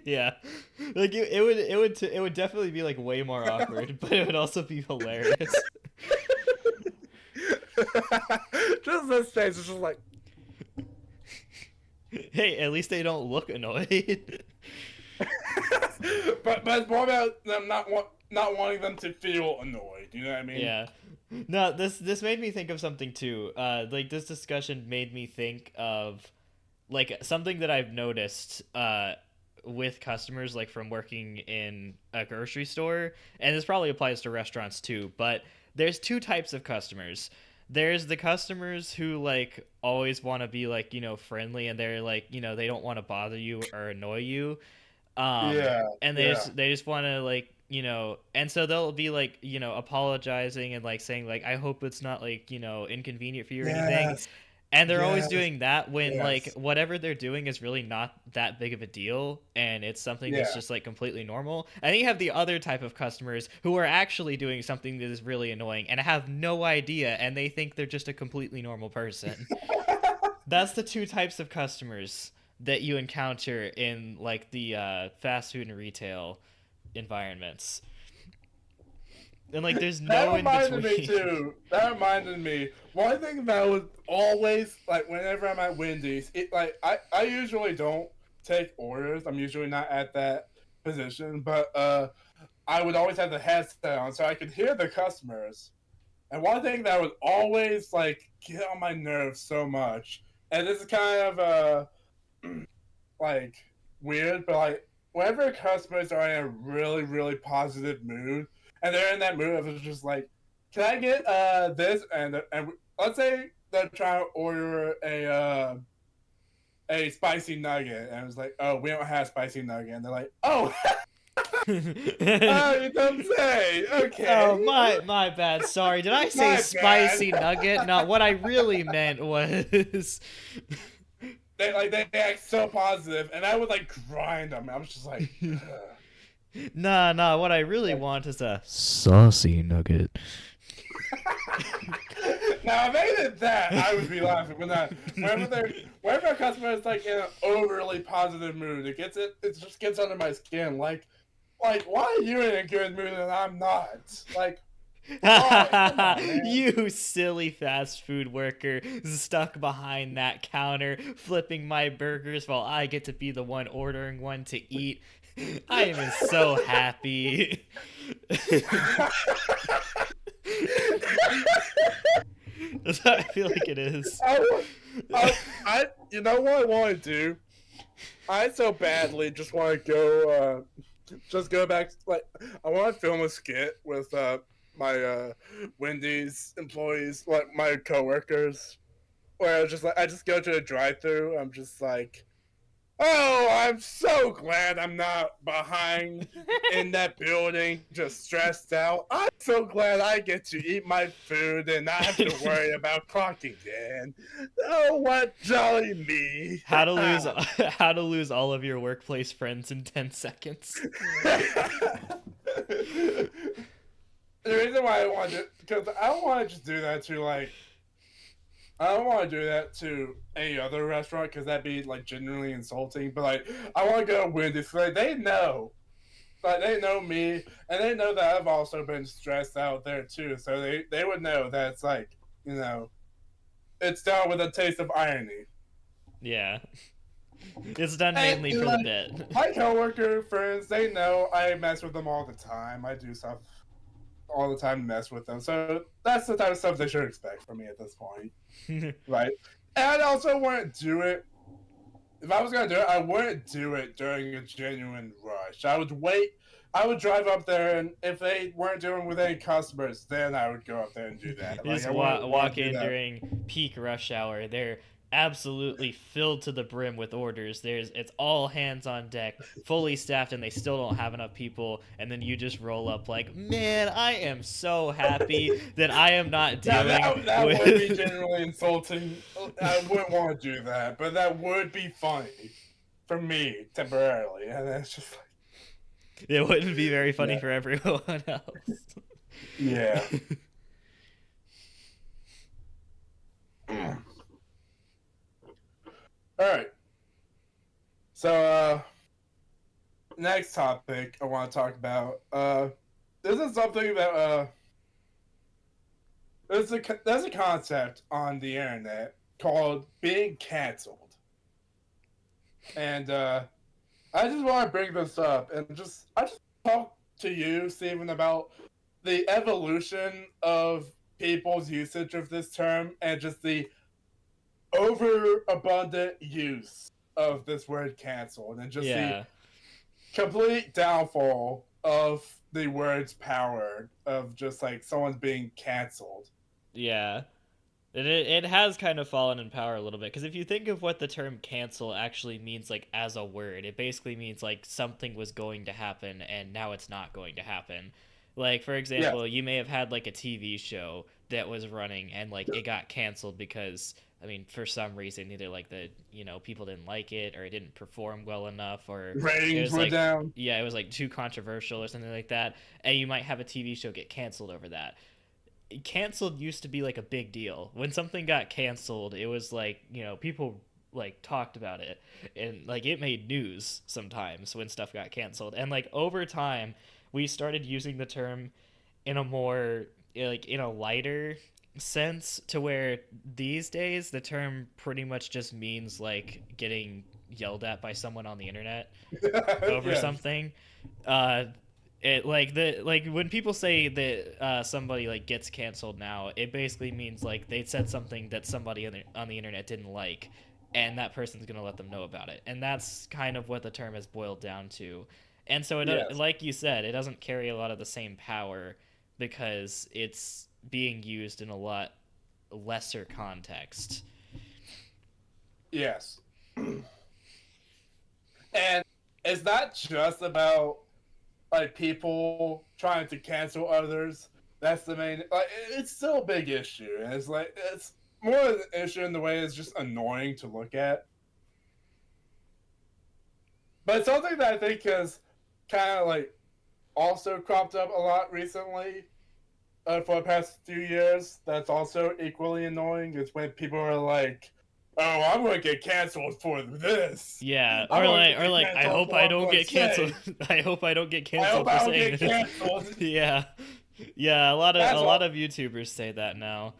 Yeah, like it would definitely be like way more awkward, but it would also be hilarious. just this face is just like, Hey, at least they don't look annoyed. but it's more about them not wanting them to feel annoyed. You know what I mean? Yeah. No, this made me think of something too. Like this discussion made me think of like something that I've noticed with customers like from working in a grocery store, and this probably applies to restaurants too, but there's two types of customers. There's the customers who like always want to be like, friendly, and they're like, they don't want to bother you or annoy you. Yeah, And yeah, they just want to like, and so they'll be like, apologizing and like saying like, I hope it's not like, inconvenient for you or anything. yes, And they're always Yes, doing that when like yes, whatever they're doing is really not that big of a deal and it's something that's yeah. just like completely normal. And then you have the other type of customers who are actually doing something that is really annoying and have no idea and they think they're just a completely normal person. That's the two types of customers that you encounter in like the fast food and retail environments. And like there's That no in reminded me between. too. That reminded me. One thing that was always like whenever I'm at Wendy's, it like I usually don't take orders. I'm usually not at that position, but I would always have the headset on so I could hear the customers. And one thing that would always like get on my nerves so much, and this is kind of like weird, but like whenever customers are in a really really positive mood, and they're in that mood of it's just like, can I get this and let's say they're trying to order a spicy nugget, and it's like, oh, we don't have spicy nugget, and they're like, oh, oh, you don't say, Oh, okay, my bad. Sorry. Did I say my bad. spicy nugget? No, what I really meant was They act so positive, and I would like grind them. I was just like, Nah, what I really want is a saucy nugget. now if they did that, I would be laughing. But not whenever a customer is like in an overly positive mood, it just gets under my skin. Like why are you in a good mood and I'm not? Like why? Come on, man. You silly fast food worker stuck behind that counter flipping my burgers while I get to be the one ordering one to eat. I am so happy. That's how I feel like it is. You know what I want to do? I so badly just want to go, just go back. Like, I want to film a skit with my Wendy's employees, like my coworkers, where I just go to a drive-through. I'm just like, oh, I'm so glad I'm not behind in that building, just stressed out. I'm so glad I get to eat my food and not have to worry about clocking in. Oh, what jolly me! How to lose all of your workplace friends in 10 seconds. The reason why I want to, because I don't want to just do that to like, I don't want to do that to any other restaurant because that'd be like genuinely insulting. But like, I want to go to Wendy's. Like they know me, and they know that I've also been stressed out there too. So they would know that it's like, you know, it's done with a taste of irony. Yeah. It's done And mainly you know, for the like, bit. my coworker friends, they know I mess with them all the time. I do stuff all the time to mess with them. So that's the type of stuff they should expect from me at this point, right? And I also wouldn't do it. If I was gonna do it, I wouldn't do it during a genuine rush. I would wait. I would drive up there, and if they weren't dealing with any customers, then I would go up there and do that. You Like just I wouldn't want walk to do in that. during peak rush hour. They're absolutely filled to the brim with orders. It's all hands on deck, fully staffed, and they still don't have enough people. And then you just roll up like, man, I am so happy that I am not Now dealing that would be with. genuinely insulting. I wouldn't want to do that, but that would be funny for me temporarily, and it's just like, It wouldn't be very funny yeah, for everyone else. yeah. All right. So next topic I want to talk about. This is something that there's a concept on the internet called being canceled, and I just want to bring this up and I just talk to you, Stephen, about the evolution of people's usage of this term and just the overabundant use of this word canceled and just the Yeah. complete downfall of the word's power of just like someone's being canceled. Yeah. It has kind of fallen in power a little bit because if you think of what the term cancel actually means like as a word, it basically means like something was going to happen and now it's not going to happen. Like for Yeah, example, you may have had like a TV show that was running and like it got canceled because I mean, for some reason, either like people didn't like it, or it didn't perform well enough, or it Ratings was were like, down. yeah, it was like too controversial or something like that. And you might have a TV show get canceled over that. Canceled used to be like a big deal. When something got canceled, it was like, people like talked about it, and like it made news sometimes when stuff got canceled. And like over time, we started using the term in a more like in a lighter sense, to where these days the term pretty much just means like getting yelled at by someone on the internet over Yes. something. uh it like when people say that somebody like gets canceled now, it basically means like they said something that somebody on the internet didn't like, and that person's gonna let them know about it, and that's kind of what the term has boiled down to. And so it, Yes. like you said, it doesn't carry a lot of the same power because it's being used in a lot lesser context. Yes. And it's not just about like people trying to cancel others. That's the main. Like, it's still a big issue, and it's like it's more of an issue in the way it's just annoying to look at. But something that I think has kind of like also cropped up a lot recently for the past few years. That's also equally annoying is when people are like, "Oh, I'm going to get canceled for this. Yeah, I'm going to or get like I canceled hope for I what I'm don't going to get canceled. say. I hope I don't get I hope canceled for I don't saying get this. canceled." Yeah. Yeah, a That's lot all. of YouTubers say that now.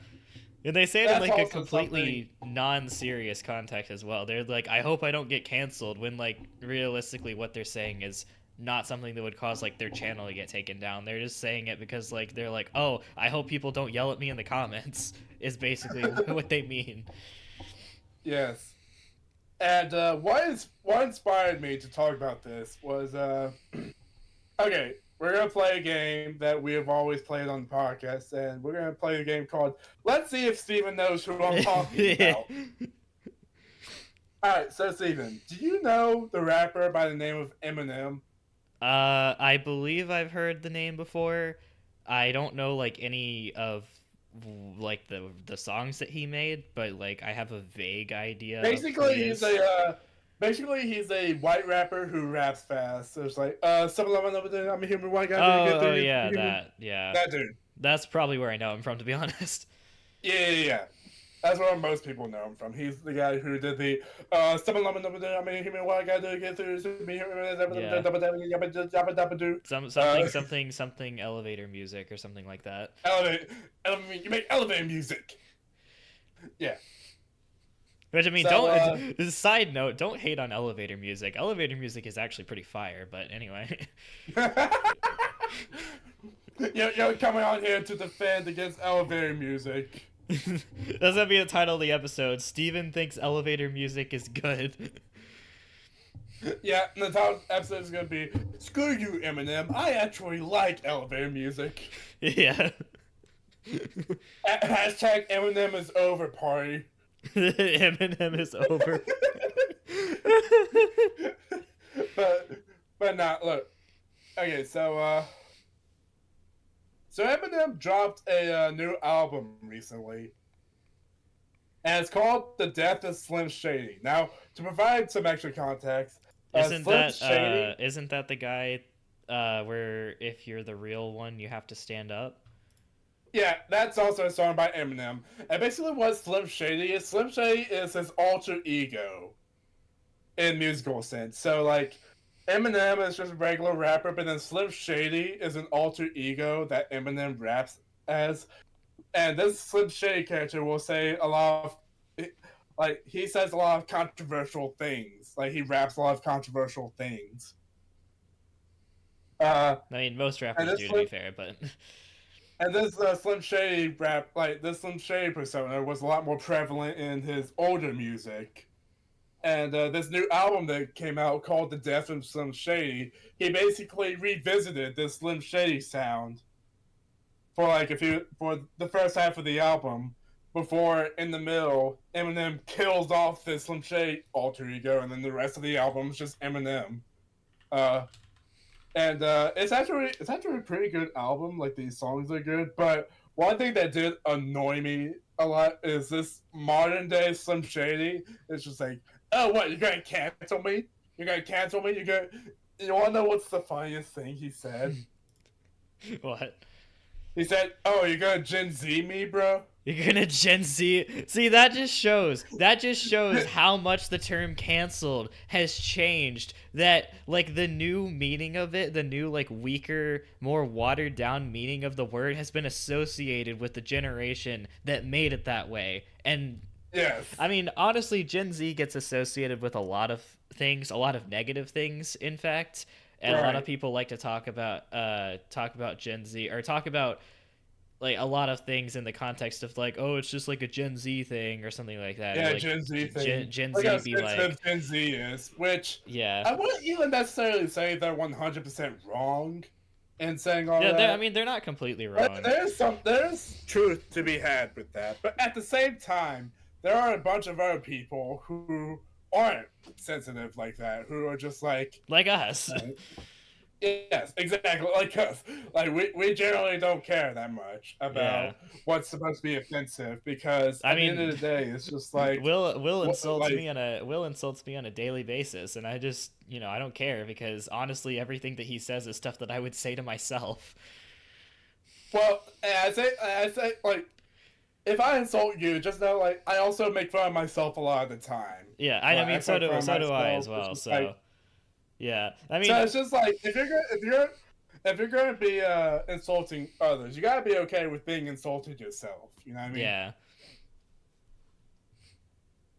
And they say it in That's like a also something. completely non-serious context as well. They're like, I hope I don't get canceled, when like realistically what they're saying is not something that would cause like their channel to get taken down. They're just saying it because like they're like, "Oh, I hope people don't yell at me in the comments." Is basically what they mean. Yes. And what inspired me to talk about this was okay, we're gonna play a game that we have always played on the podcast, and we're gonna play a game called Let's See If Steven Knows Who I'm Talking About. Alright, so Steven, do you know the rapper by the name of Eminem? I believe I've heard the name before. I don't know like any of like the songs that he made, but like I have a vague idea of who Basically he he's is. a he's a white rapper who raps fast. So it's like I'm a human white guy doing good Oh, through oh yeah, human that, yeah. that dude. That's probably where I know him from, to be honest. Yeah. That's where most people know him from. He's the guy who did the I mean human white guy doing good through Yeah. do. Something elevator music or something like that. Elevate, you make elevator music. Yeah. Which I mean, So don't. Side note, don't hate on elevator music. Elevator music is actually pretty fire. But anyway. you're coming on here to defend against elevator music. That's gonna be the title of the episode. Steven thinks elevator music is good. Yeah, and the title of the episode is gonna be "Screw you, Eminem. I actually like elevator music." Yeah. Hashtag Eminem is over party. Eminem is over. but not look. Okay, so Eminem dropped a new album recently, and it's called "The Death of Slim Shady." Now, to provide some extra context, Slim Shady. Isn't that the guy where if you're the real one you have to stand up? Yeah, that's also a song by Eminem. And basically, what Slim Shady is his alter ego in musical sense. So, like, Eminem is just a regular rapper, but then Slim Shady is an alter ego that Eminem raps as. And this Slim Shady character will say a lot of, like, he says a lot of controversial things. Like, he raps a lot of controversial things. I mean, most And rappers this do, to be Slim fair, but And this Slim Shady rap, like this Slim Shady persona, was a lot more prevalent in his older music. And this new album that came out called "The Death of Slim Shady," he basically revisited this Slim Shady sound for like for the first half of the album, before in the middle Eminem kills off this Slim Shady alter ego, and then the rest of the album is just Eminem. Uh, and it's actually a pretty good album. Like these songs are good, but one thing that did annoy me a lot is this modern day Slim Shady. It's just like, oh, what, you're gonna cancel me? You're gonna cancel me? You wanna know what's the funniest thing he said? What? He said, "Oh, you're gonna Gen Z me, bro." You're gonna Gen Z. See, that just shows how much the term canceled has changed. That, like, the new meaning of it, the new, like, weaker, more watered down meaning of the word has been associated with the generation that made it that way. And Yes. I mean, honestly, Gen Z gets associated with a lot of things, a lot of negative things, in fact. And a lot of Right. people like to talk about Gen Z, or talk about, like, a lot of things in the context of, like, oh, it's just like a Gen Z thing or something like that, or Yeah, like Gen Z thing. Gen Look how Z be sensitive like, Gen Z is, which yeah, I wouldn't even necessarily say they're 100% wrong in saying all yeah. I that. mean, they're not completely But wrong. there's truth to be had with that. But at the same time, there are a bunch of other people who aren't sensitive like that, who are just like, Like us. yes, exactly, like us. Like we generally don't care that much Yeah. about what's supposed to be offensive because I at the end of mean, the day, it's just like, Will what, insults like, me on a daily basis, and I just, I don't care, because honestly, everything that he says is stuff that I would say to myself. well, I say, like, if I insult you, just know, like, I also make fun of myself a lot of the time. Yeah, I Like, I mean, so poke fun do of so do I myself. as It's well. just like, So yeah, I so mean, it's just like if you're gonna be insulting others, you gotta be okay with being insulted yourself. You know what I mean? yeah.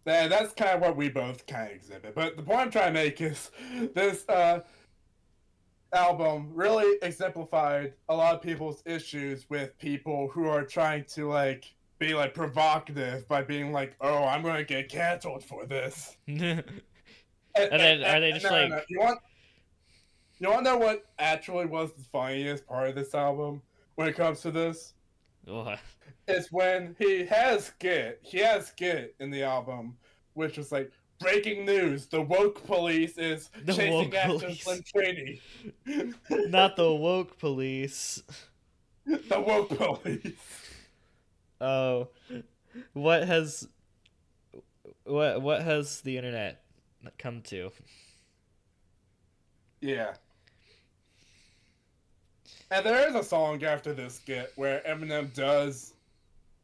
That's kind of what we both kind of exhibit. But the point I'm trying to make is this album really exemplified a lot of people's issues with people who are trying to, like, be, like, provocative by being like, "Oh, I'm gonna get canceled for this." And And, then are they just no, no, no. like, You want to know what actually was the funniest part of this album when it comes to this? what? It's when he has Skit in the album, which was like, breaking news: the woke police is The chasing woke after Slim police, Shady. not the woke police. The woke police. Oh, what has what has the internet come to? Yeah. And there is a song after this skit where Eminem does.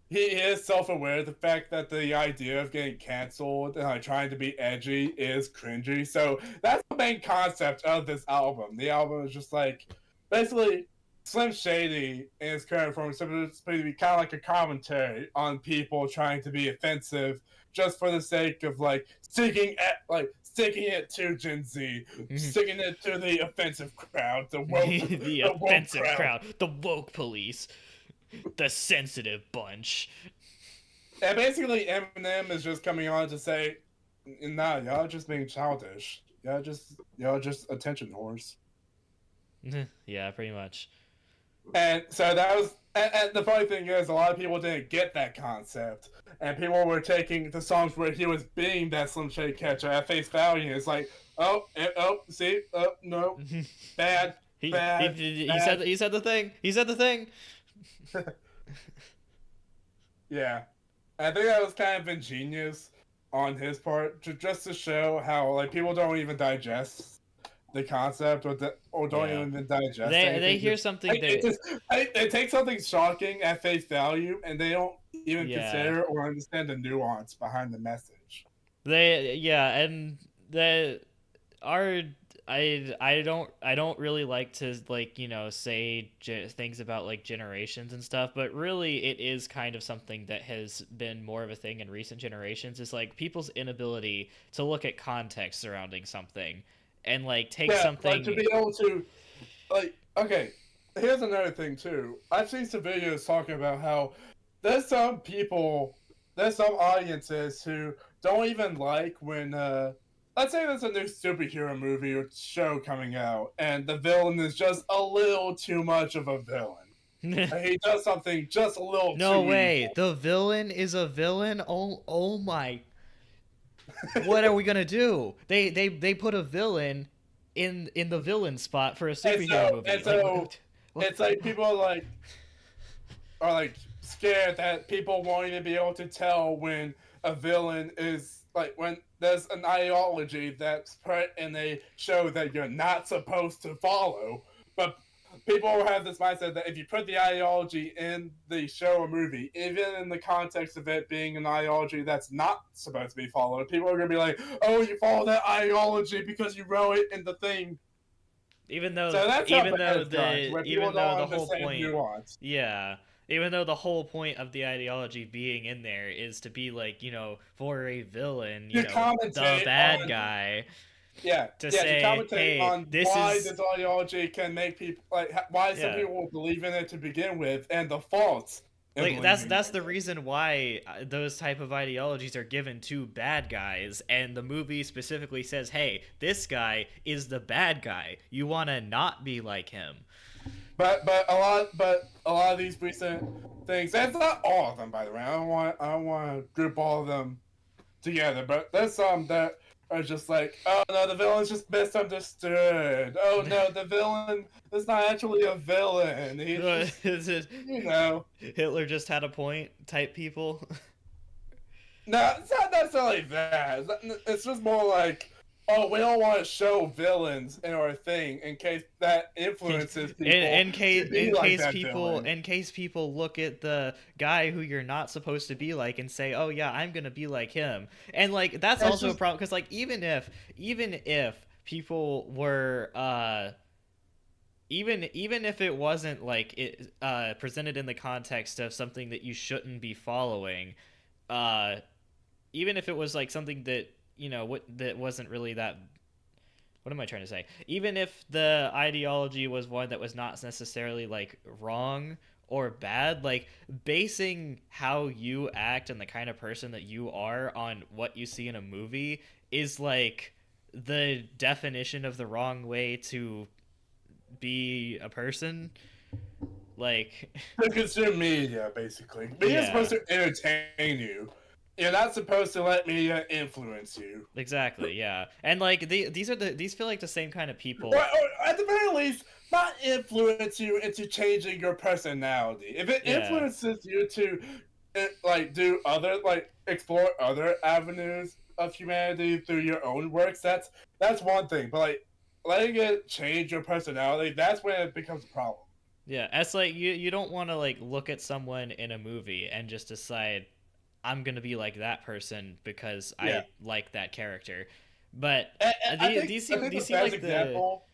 He is self-aware of the fact that the idea of getting canceled and, like, trying to be edgy is cringy. So that's the main concept of this album. The album is just like, basically, Slim Shady in his current form is supposed to be kind of like a commentary on people trying to be offensive just for the sake of, like, sticking it to Gen Z, sticking it to the offensive crowd, The the woke offensive crowd. crowd, the woke police, the sensitive bunch. And basically, Eminem is just coming on to say, "Nah, y'all just being childish. Y'all just attention whores." Yeah, pretty much. And so that was. And the funny thing is, a lot of people didn't get that concept, and people were taking the songs where he was being that Slim Shady catcher at face value. It's like, see, no, bad, bad, He bad. said the thing. He said the thing. Yeah, I think that was kind of ingenious on his part, just to show how, like, people don't even digest the concept, or don't Yeah. even digest They anything. hear something They take something shocking at face value, and they don't even yeah. consider or understand the nuance behind the message. And they are I don't really like to, like, say things about, like, generations and stuff, but really it is kind of something that has been more of a thing in recent generations, is like people's inability to look at context surrounding something and, like, take Yeah, like, to something. be able to, like, okay, here's another thing too. I've seen some videos talking about how there's some people, there's some audiences who don't even like when, let's say there's a new superhero movie or show coming out, and the villain is just a little too much of a villain. He does something just a little No too way. evil. The villain is a villain? Oh my. What are we going to do? They put a villain in the villain spot for a And superhero movie. and Like, so what? it's like people are like, are like scared that people won't even be able to tell when a villain is like when there's an ideology that's put in a show that you're not supposed to follow, but people have this mindset that if you put the ideology in the show or movie, even in the context of it being an ideology that's not supposed to be followed, people are gonna be like, "Oh, you follow that ideology because you wrote it in the thing." even though So that's how even bad though it's gone, the where people even though don't the whole understand point nuance. yeah, even though the whole point of the ideology being in there is to be like, for a villain, You the commentate bad on guy, yeah, to yeah. You say, commentate hey, on this why is this ideology can make people like why some yeah, people will believe in it to begin with, and the faults in like that's believing that's in the it. reason why those type of ideologies are given to bad guys, and the movie specifically says, hey, this guy is the bad guy, you want to not be like him. But a lot of these recent things. That's not all of them, by the way. I don't want to group all of them together. But there's some that are just like, oh no, the villain's just misunderstood. Oh no, the villain is not actually a villain. He's just Is it you know. Hitler just had a point type people? No, it's not necessarily that. It's just more like, oh, we don't want to show villains in our thing in case that influences people to be like that villain. In case people look at the guy who you're not supposed to be like and say, oh yeah, I'm gonna be like him, and like that's It's also a just problem because like even if people were even if it wasn't like it presented in the context of something that you shouldn't be following, uh even if it was like something that what that wasn't really that, what am I trying to say? Even if the ideology was one that was not necessarily like wrong or bad, like basing how you act and the kind of person that you are on what you see in a movie is like the definition of the wrong way to be a person. Like, to consume media, basically. Media is supposed yeah, to entertain you. You're not supposed to let media influence you. exactly, yeah. And like these feel like the same kind of Or, people. or at the very least, not influence you into changing your personality. If it Yeah. influences you to like do other like explore other avenues of humanity through your own works, that's one thing. But like letting it change your personality, that's when it becomes a problem. Yeah, it's like you don't want to like look at someone in a movie and just decide I'm going to be like that person because Yeah. I like that character. But And I think I think these the seem best like the example,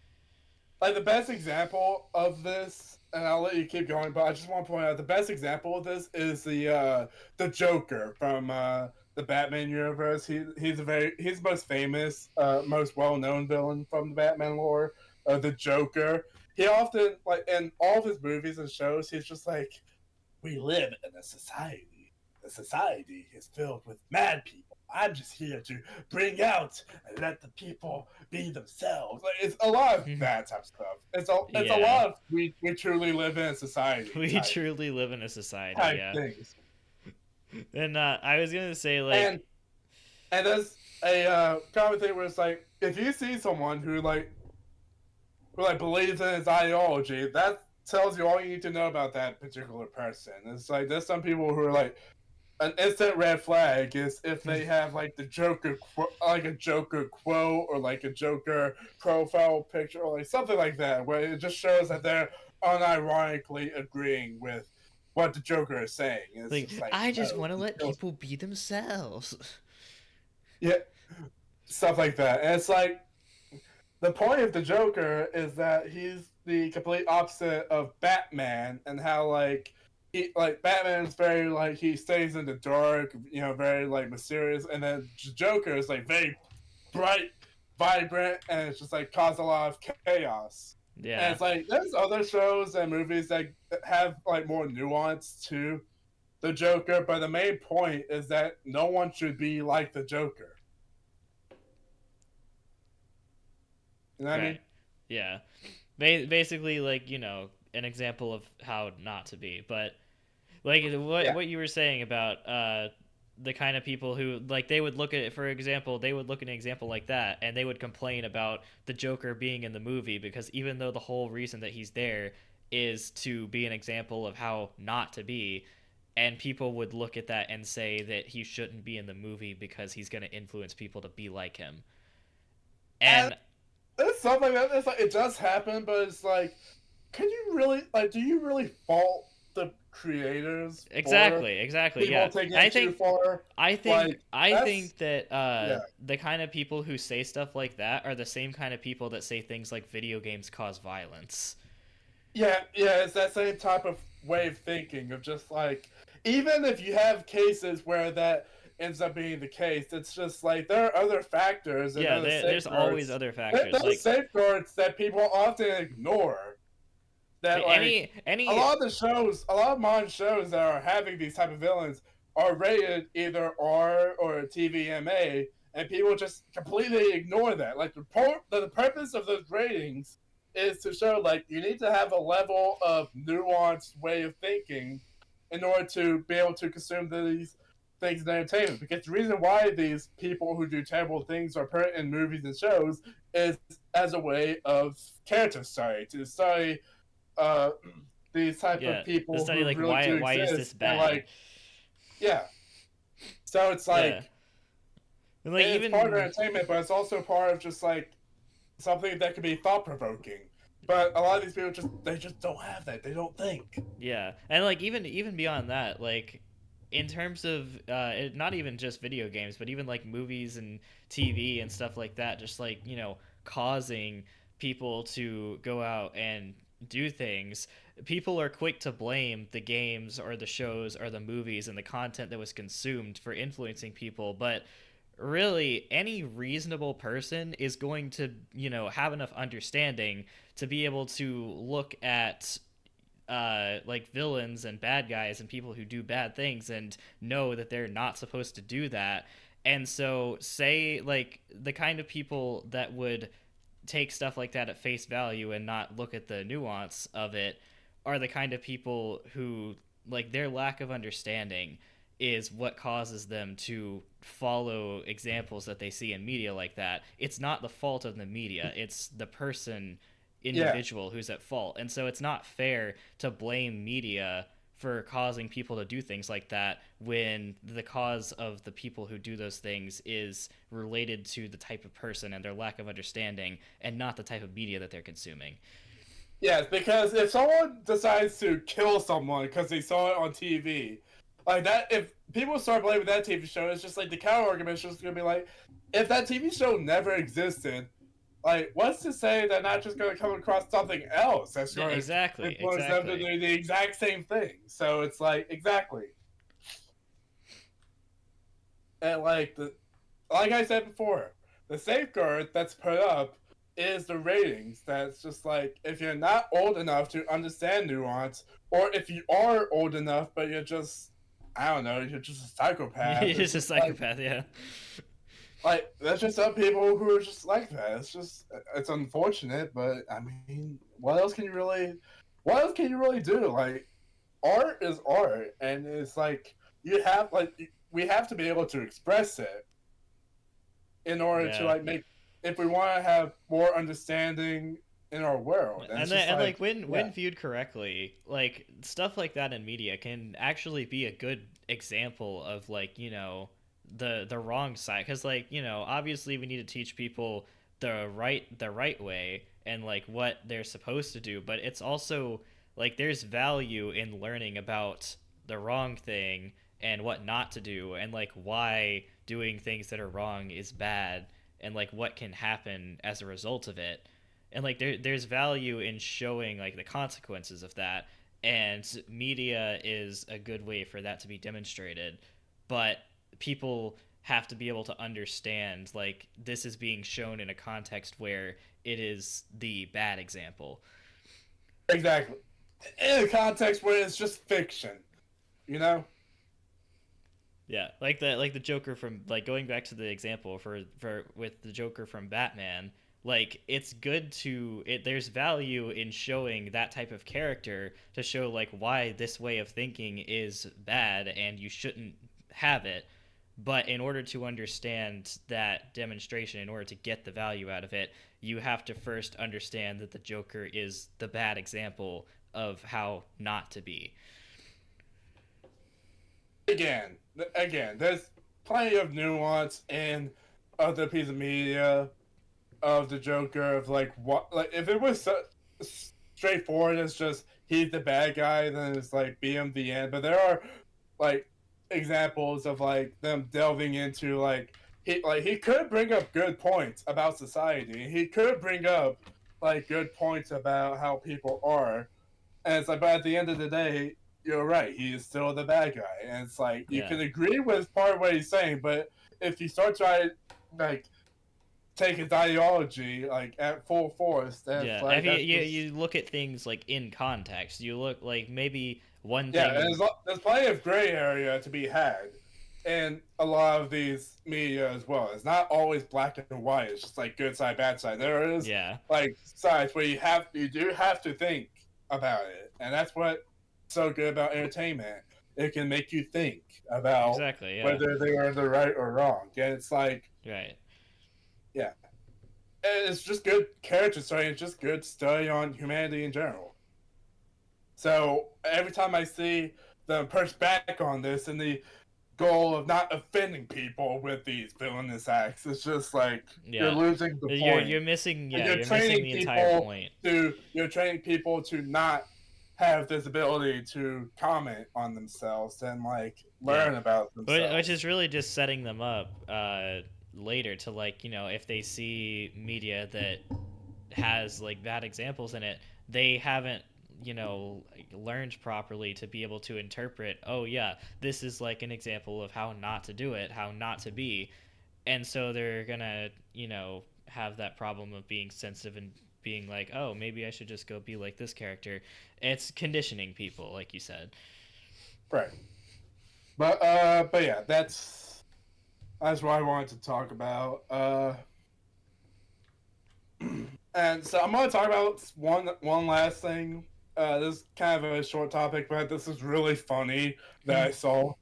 like the best example of this, and I'll let you keep going, but I just want to point out the best example of this is the Joker from the Batman universe. He's the most famous, most well known villain from the Batman lore. The Joker. He often like in all of his movies and shows, he's just like, we live in a society. The society is filled with mad people. I'm just here to bring out and let the people be themselves. Like, it's a lot of that type of stuff. It's a yeah. lot of we truly live in a society We truly live in a society, type yeah. things. And I was going to say And like and there's a common thing where it's like if you see someone who believes in his ideology, that tells you all you need to know about that particular person. It's like there's some people who are like an instant red flag is if they have like the Joker, like a Joker quote or like a Joker profile picture or like something like that, where it just shows that they're unironically agreeing with what the Joker is saying. It's just like, I no, just want to let people be themselves. yeah, stuff like that. And it's like the point of the Joker is that he's the complete opposite of Batman, and how Batman's very like he stays in the dark, very like mysterious, and then Joker is like very bright, vibrant, and it's just like cause a lot of chaos. And Yeah. it's like there's other shows and movies that have like more nuance to the Joker, but the main point is that no one should be like the Joker. You know what I Right. mean? Yeah. Basically like, an example of how not to be. But like Yeah. what you were saying about the kind of people who like they would look at it, for example, they would look at an example like that and they would complain about the Joker being in the movie because even though the whole reason that he's there is to be an example of how not to be, and people would look at that and say that he shouldn't be in the movie because he's going to influence people to be like him. And And it's something that it's like it does happen, but it's like, can you really like? Do you really fault the creators for exactly, people yeah. taking I it too think far? I think Like I that's think that yeah, the kind of people who say stuff like that are the same kind of people that say things like video games cause violence. yeah. It's that same type of way of thinking of just like even if you have cases where that ends up being the case, it's just like there are other factors and Yeah, other there's always safeguards. other factors. Those Like safeguards that people often ignore. That like any a lot of modern shows that are having these type of villains are rated either R or TVMA, and people just completely ignore that. Like the purpose of those ratings is to show like you need to have a level of nuanced way of thinking in order to be able to consume these things in entertainment. Because the reason why these people who do terrible things are put in movies and shows is as a way of character study, to study uh, these type of yeah, the people study who like really do why is this exist, and bad? like yeah, so it's Yeah. like And like it's part of even entertainment, but it's also part of just like something that can be thought provoking. But a lot of these people just don't have that. They don't think. yeah. And like even beyond that, like in terms of not even just video games, but even like movies and TV and stuff like that, just like, causing people to go out and do things, people are quick to blame the games or the shows or the movies and the content that was consumed for influencing people, but really any reasonable person is going to, have enough understanding to be able to look at like villains and bad guys and people who do bad things and know that they're not supposed to do that. And so, say, like, the kind of people that would take stuff like that at face value and not look at the nuance of it are the kind of people who, like, their lack of understanding is what causes them to follow examples that they see in media like that. It's not the fault of the media, it's the person Yeah, individual who's at fault. And so it's not fair to blame media for causing people to do things like that when the cause of the people who do those things is related to the type of person and their lack of understanding and not the type of media that they're consuming. yes, because if someone decides to kill someone because they saw it on TV, like that, if people start blaming that TV show, it's just like the counter argument is just gonna be like, if that TV show never existed, like, what's to say they're not just going to come across something else that's Yeah, going to exactly, influence them to exactly. do the exact same thing? So it's like exactly, and like I said before, the safeguard that's put up is the ratings. That's just like if you're not old enough to understand nuance, or if you are old enough but you're just I don't know, you're just a psychopath. You're It's just a just psychopath, yeah. like there's just some people who are just like that. It's unfortunate, but I mean, what else can you really do? Like art is art, and it's like you have like we have to be able to express it in order to Yeah. like make if we want to have more understanding in our world. And it's just And like like yeah, when viewed correctly, like stuff like that in media can actually be a good example of, like, the wrong side, cuz like, obviously we need to teach people the right way and like what they're supposed to do, but it's also like there's value in learning about the wrong thing and what not to do and like why doing things that are wrong is bad and like what can happen as a result of it. And like there's value in showing like the consequences of that, and media is a good way for that to be demonstrated. But people have to be able to understand like this is being shown in a context where it is the bad example. exactly. In a context where it's just fiction, you know. Yeah, like the Joker from, like, going back to the example for with the Joker from Batman, like it's good to it there's value in showing that type of character to show like why this way of thinking is bad and you shouldn't have it. But in order to understand that demonstration, in order to get the value out of it, you have to first understand that the Joker is the bad example of how not to be. again, there's plenty of nuance in other piece of media of the Joker of like what like if it was so straightforward as just he's the bad guy, then it's like BM the end. But there are like examples of like them delving into he could bring up good points about society. He could bring up like good points about how people are, and it's like, but at the end of the day, you're right. He is still the bad guy, and it's like you Yeah. can agree with part of what he's saying, but if you start trying like take his ideology like at full force, then it's Yeah, like if you, that's you just you look at things like in context, you look like maybe one yeah. And thing. there's plenty of gray area to be had in a lot of these media as well. It's not always black and white. It's just like good side, bad side. There is Yeah, like sides where you do have to think about it, and that's what so good about entertainment. It can make you think about exactly. Yeah, whether they are in the right or wrong. And it's like, right. yeah, it's just good character study. It's just good study on humanity in general. So every time I see them push back on this and the goal of not offending people with these villainous acts, it's just like you're Yeah, losing the you're point. missing. And Yeah, you're missing the entire point. you're training people to not have this ability to comment on themselves and like Yeah, learn about which themselves. is really just setting them up later to like if they see media that has like bad examples in it, they haven't like, learned properly to be able to interpret. Oh yeah, this is like an example of how not to do it, how not to be, and so they're gonna have that problem of being sensitive and being like, oh, maybe I should just go be like this character. It's conditioning people, like you said. Right. But yeah, that's what I wanted to talk about. And so I'm going to talk about one last thing. This is kind of a short topic, but this is really funny that I saw.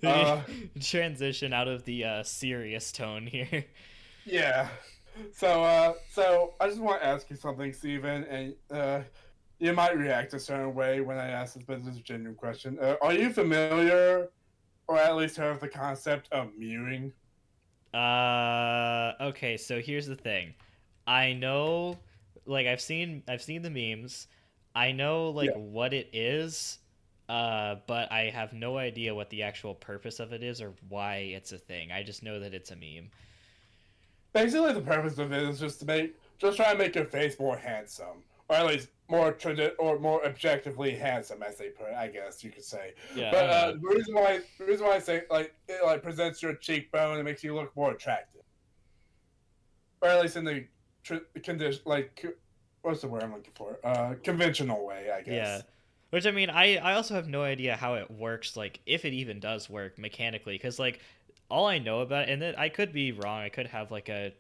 Uh, Transition out of the serious tone here. yeah. So I just want to ask you something, Steven, and you might react a certain way when I ask this, but this is a genuine question. Are you familiar, or at least heard of the concept of mewing? Okay, so here's the thing. I know, like I've seen the memes. I know like Yeah. what it is, but I have no idea what the actual purpose of it is or why it's a thing. I just know that it's a meme. Basically, the purpose of it is just try to make your face more handsome, or at least or more objectively handsome, as they put it, I guess you could say. Yeah, But uh-huh. the reason why I say like it like presents your cheekbone and makes you look more attractive, or at least in the condition what's the word I'm looking for? Conventional way, I Yeah. guess. Which I mean, I also have no idea how it works, like if it even does work mechanically, because like all I know about it, and then I could be wrong, I could have like a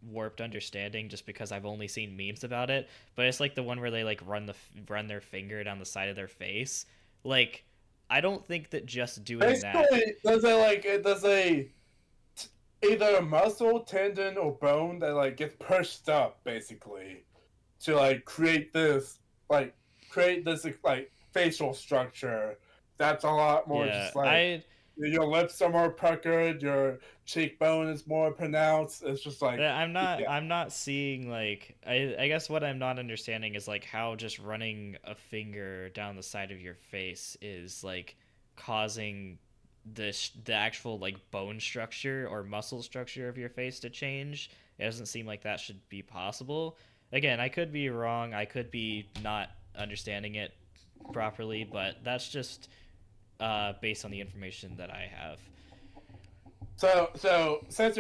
warped understanding just because I've only seen memes about it, but it's like the one where they like run their finger down the side of their face. Like I don't think that just doing that. Basically, there's a either a muscle, tendon, or bone that like gets pushed up, basically to like create this like facial structure that's a lot more Yeah, just like I your lips are more puckered, your cheekbone is more pronounced. It's just like Yeah, yeah, I'm not seeing like I guess what I'm not understanding is like how just running a finger down the side of your face is like causing the actual like bone structure or muscle structure of your face to change. It doesn't seem like that should be possible. Again, I could be wrong. I could be not understanding it properly, but that's just based on the information that I have. so since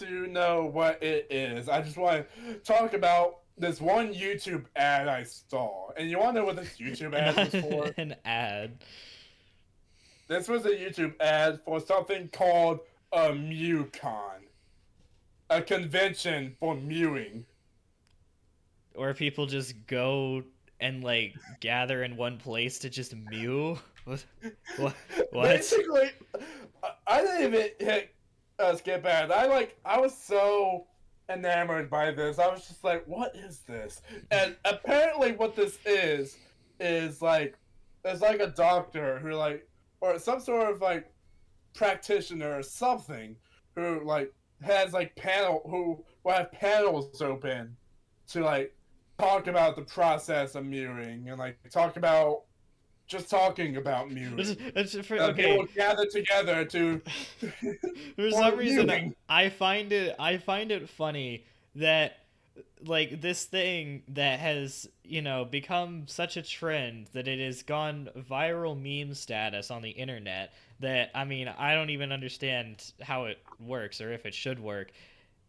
you know what it is, I just want to talk about this one YouTube ad I saw. And you want to know what this YouTube And ad was for? an ad. This was a YouTube ad for something called a MewCon, a convention for mewing. Or people just go and like gather in one place to just mew. What? What? Basically, I didn't even hit skip ad. I was so enamored by this. I was just like, what is this? And apparently, what this is is like it's like a doctor who like or some sort of like practitioner or something who like has like panel who will have panels open to like talk about the process of mirroring and like talk about just talking about mirroring. Okay. People gather together to For for some reason, mirroring. I find it funny that like this thing that has become such a trend that it has gone viral meme status on the internet that I mean I don't even understand how it works or if it should work,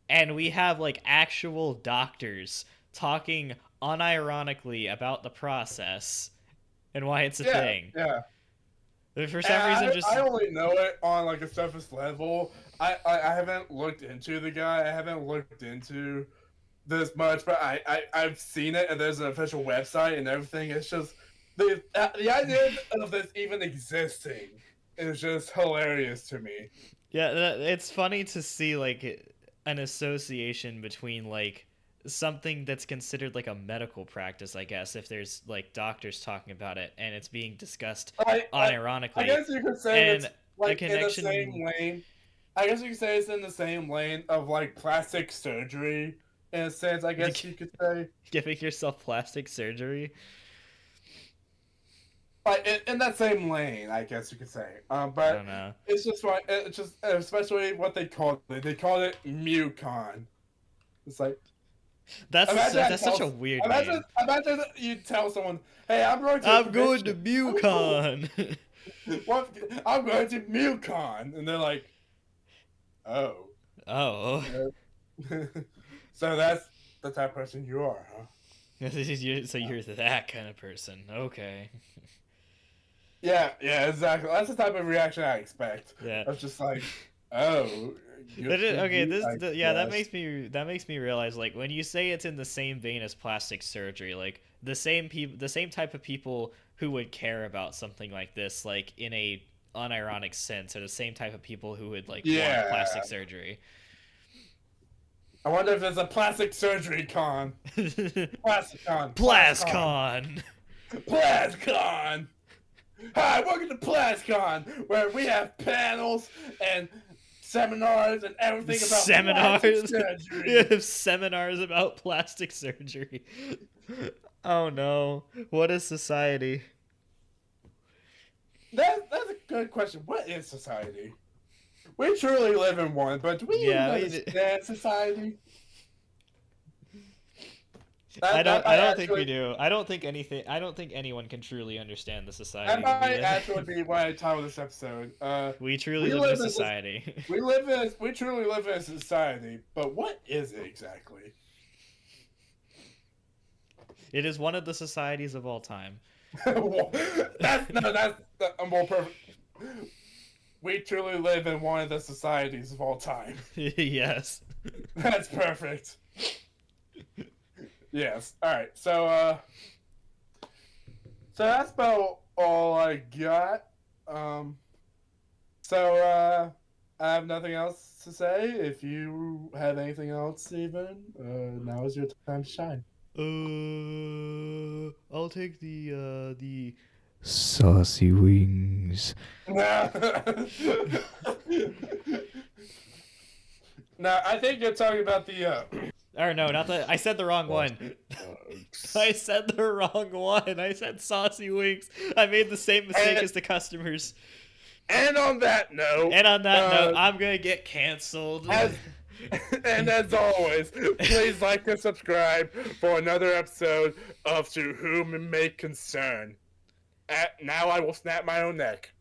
and we have like actual doctors talking unironically about the process and why it's a Yeah, thing. yeah. For And some reason, I just only know it on like a surface level. I haven't looked into the guy. I haven't looked into this much, but I've seen it, and there's an official website and everything. It's just the idea of this even existing is just hilarious to me. yeah, it's funny to see like an association between like something that's considered like a medical practice, I guess, if there's like doctors talking about it and it's being discussed I unironically, guess you could say it's and a like in the connection. same lane. I guess you could say it's in the same lane of like plastic surgery in a sense. I guess you could say. Giving yourself plastic surgery. Like in that same lane, I guess you could say. I But don't know. it's just like it's just especially what they called it. They called it MuCon. It's like That's such a weird name. imagine you tell someone, "Hey, I'm going to a I'm going to convention. MuCon. What? I'm going to MuCon," and they're like, "Oh, Oh. so that's the type of person you are, huh?" So you're that kind of person. Okay. Yeah, yeah, exactly. That's the type of reaction I expect. Yeah. It's just like, "Oh, good for Okay, you, I yeah, guess." that makes me realize like when you say it's in the same vein as plastic surgery, like the same type of people who would care about something like this like in a unironic sense are the same type of people who would like want Yeah. plastic surgery. I wonder if there's a plastic surgery con. Plastic con. Plascon. Plascon. Plascon. Hi, welcome to Plascon, where we have panels and seminars and everything about plastic Seminars. We surgery. have seminars about plastic surgery. Oh no. What is society? That's a good question. What is society? We truly live in one, but do we even Yeah, understand society? I That I might don't think we actually do. I don't think anyone can truly understand the that society that we might live actually in. be why I titled this episode. We truly We live in a live in society. we truly live in a society, but what is it exactly? It is one of the societies of all time. That's a more perfect. We truly live in one of the societies of all time. Yes. That's perfect. Yes. All right. So that's about all I got. I have nothing else to say. If you have anything else, Steven, now is your time to shine. I'll take the saucy wings. No, I think you're talking about the. Or no, not the. I said the wrong one. I said the wrong one. I said saucy wings. I made the same mistake as the customers. And on that note, And on that note, I'm gonna get canceled. And as always, please like and subscribe for another episode of To Whom It May Concern. Now I will snap my own neck.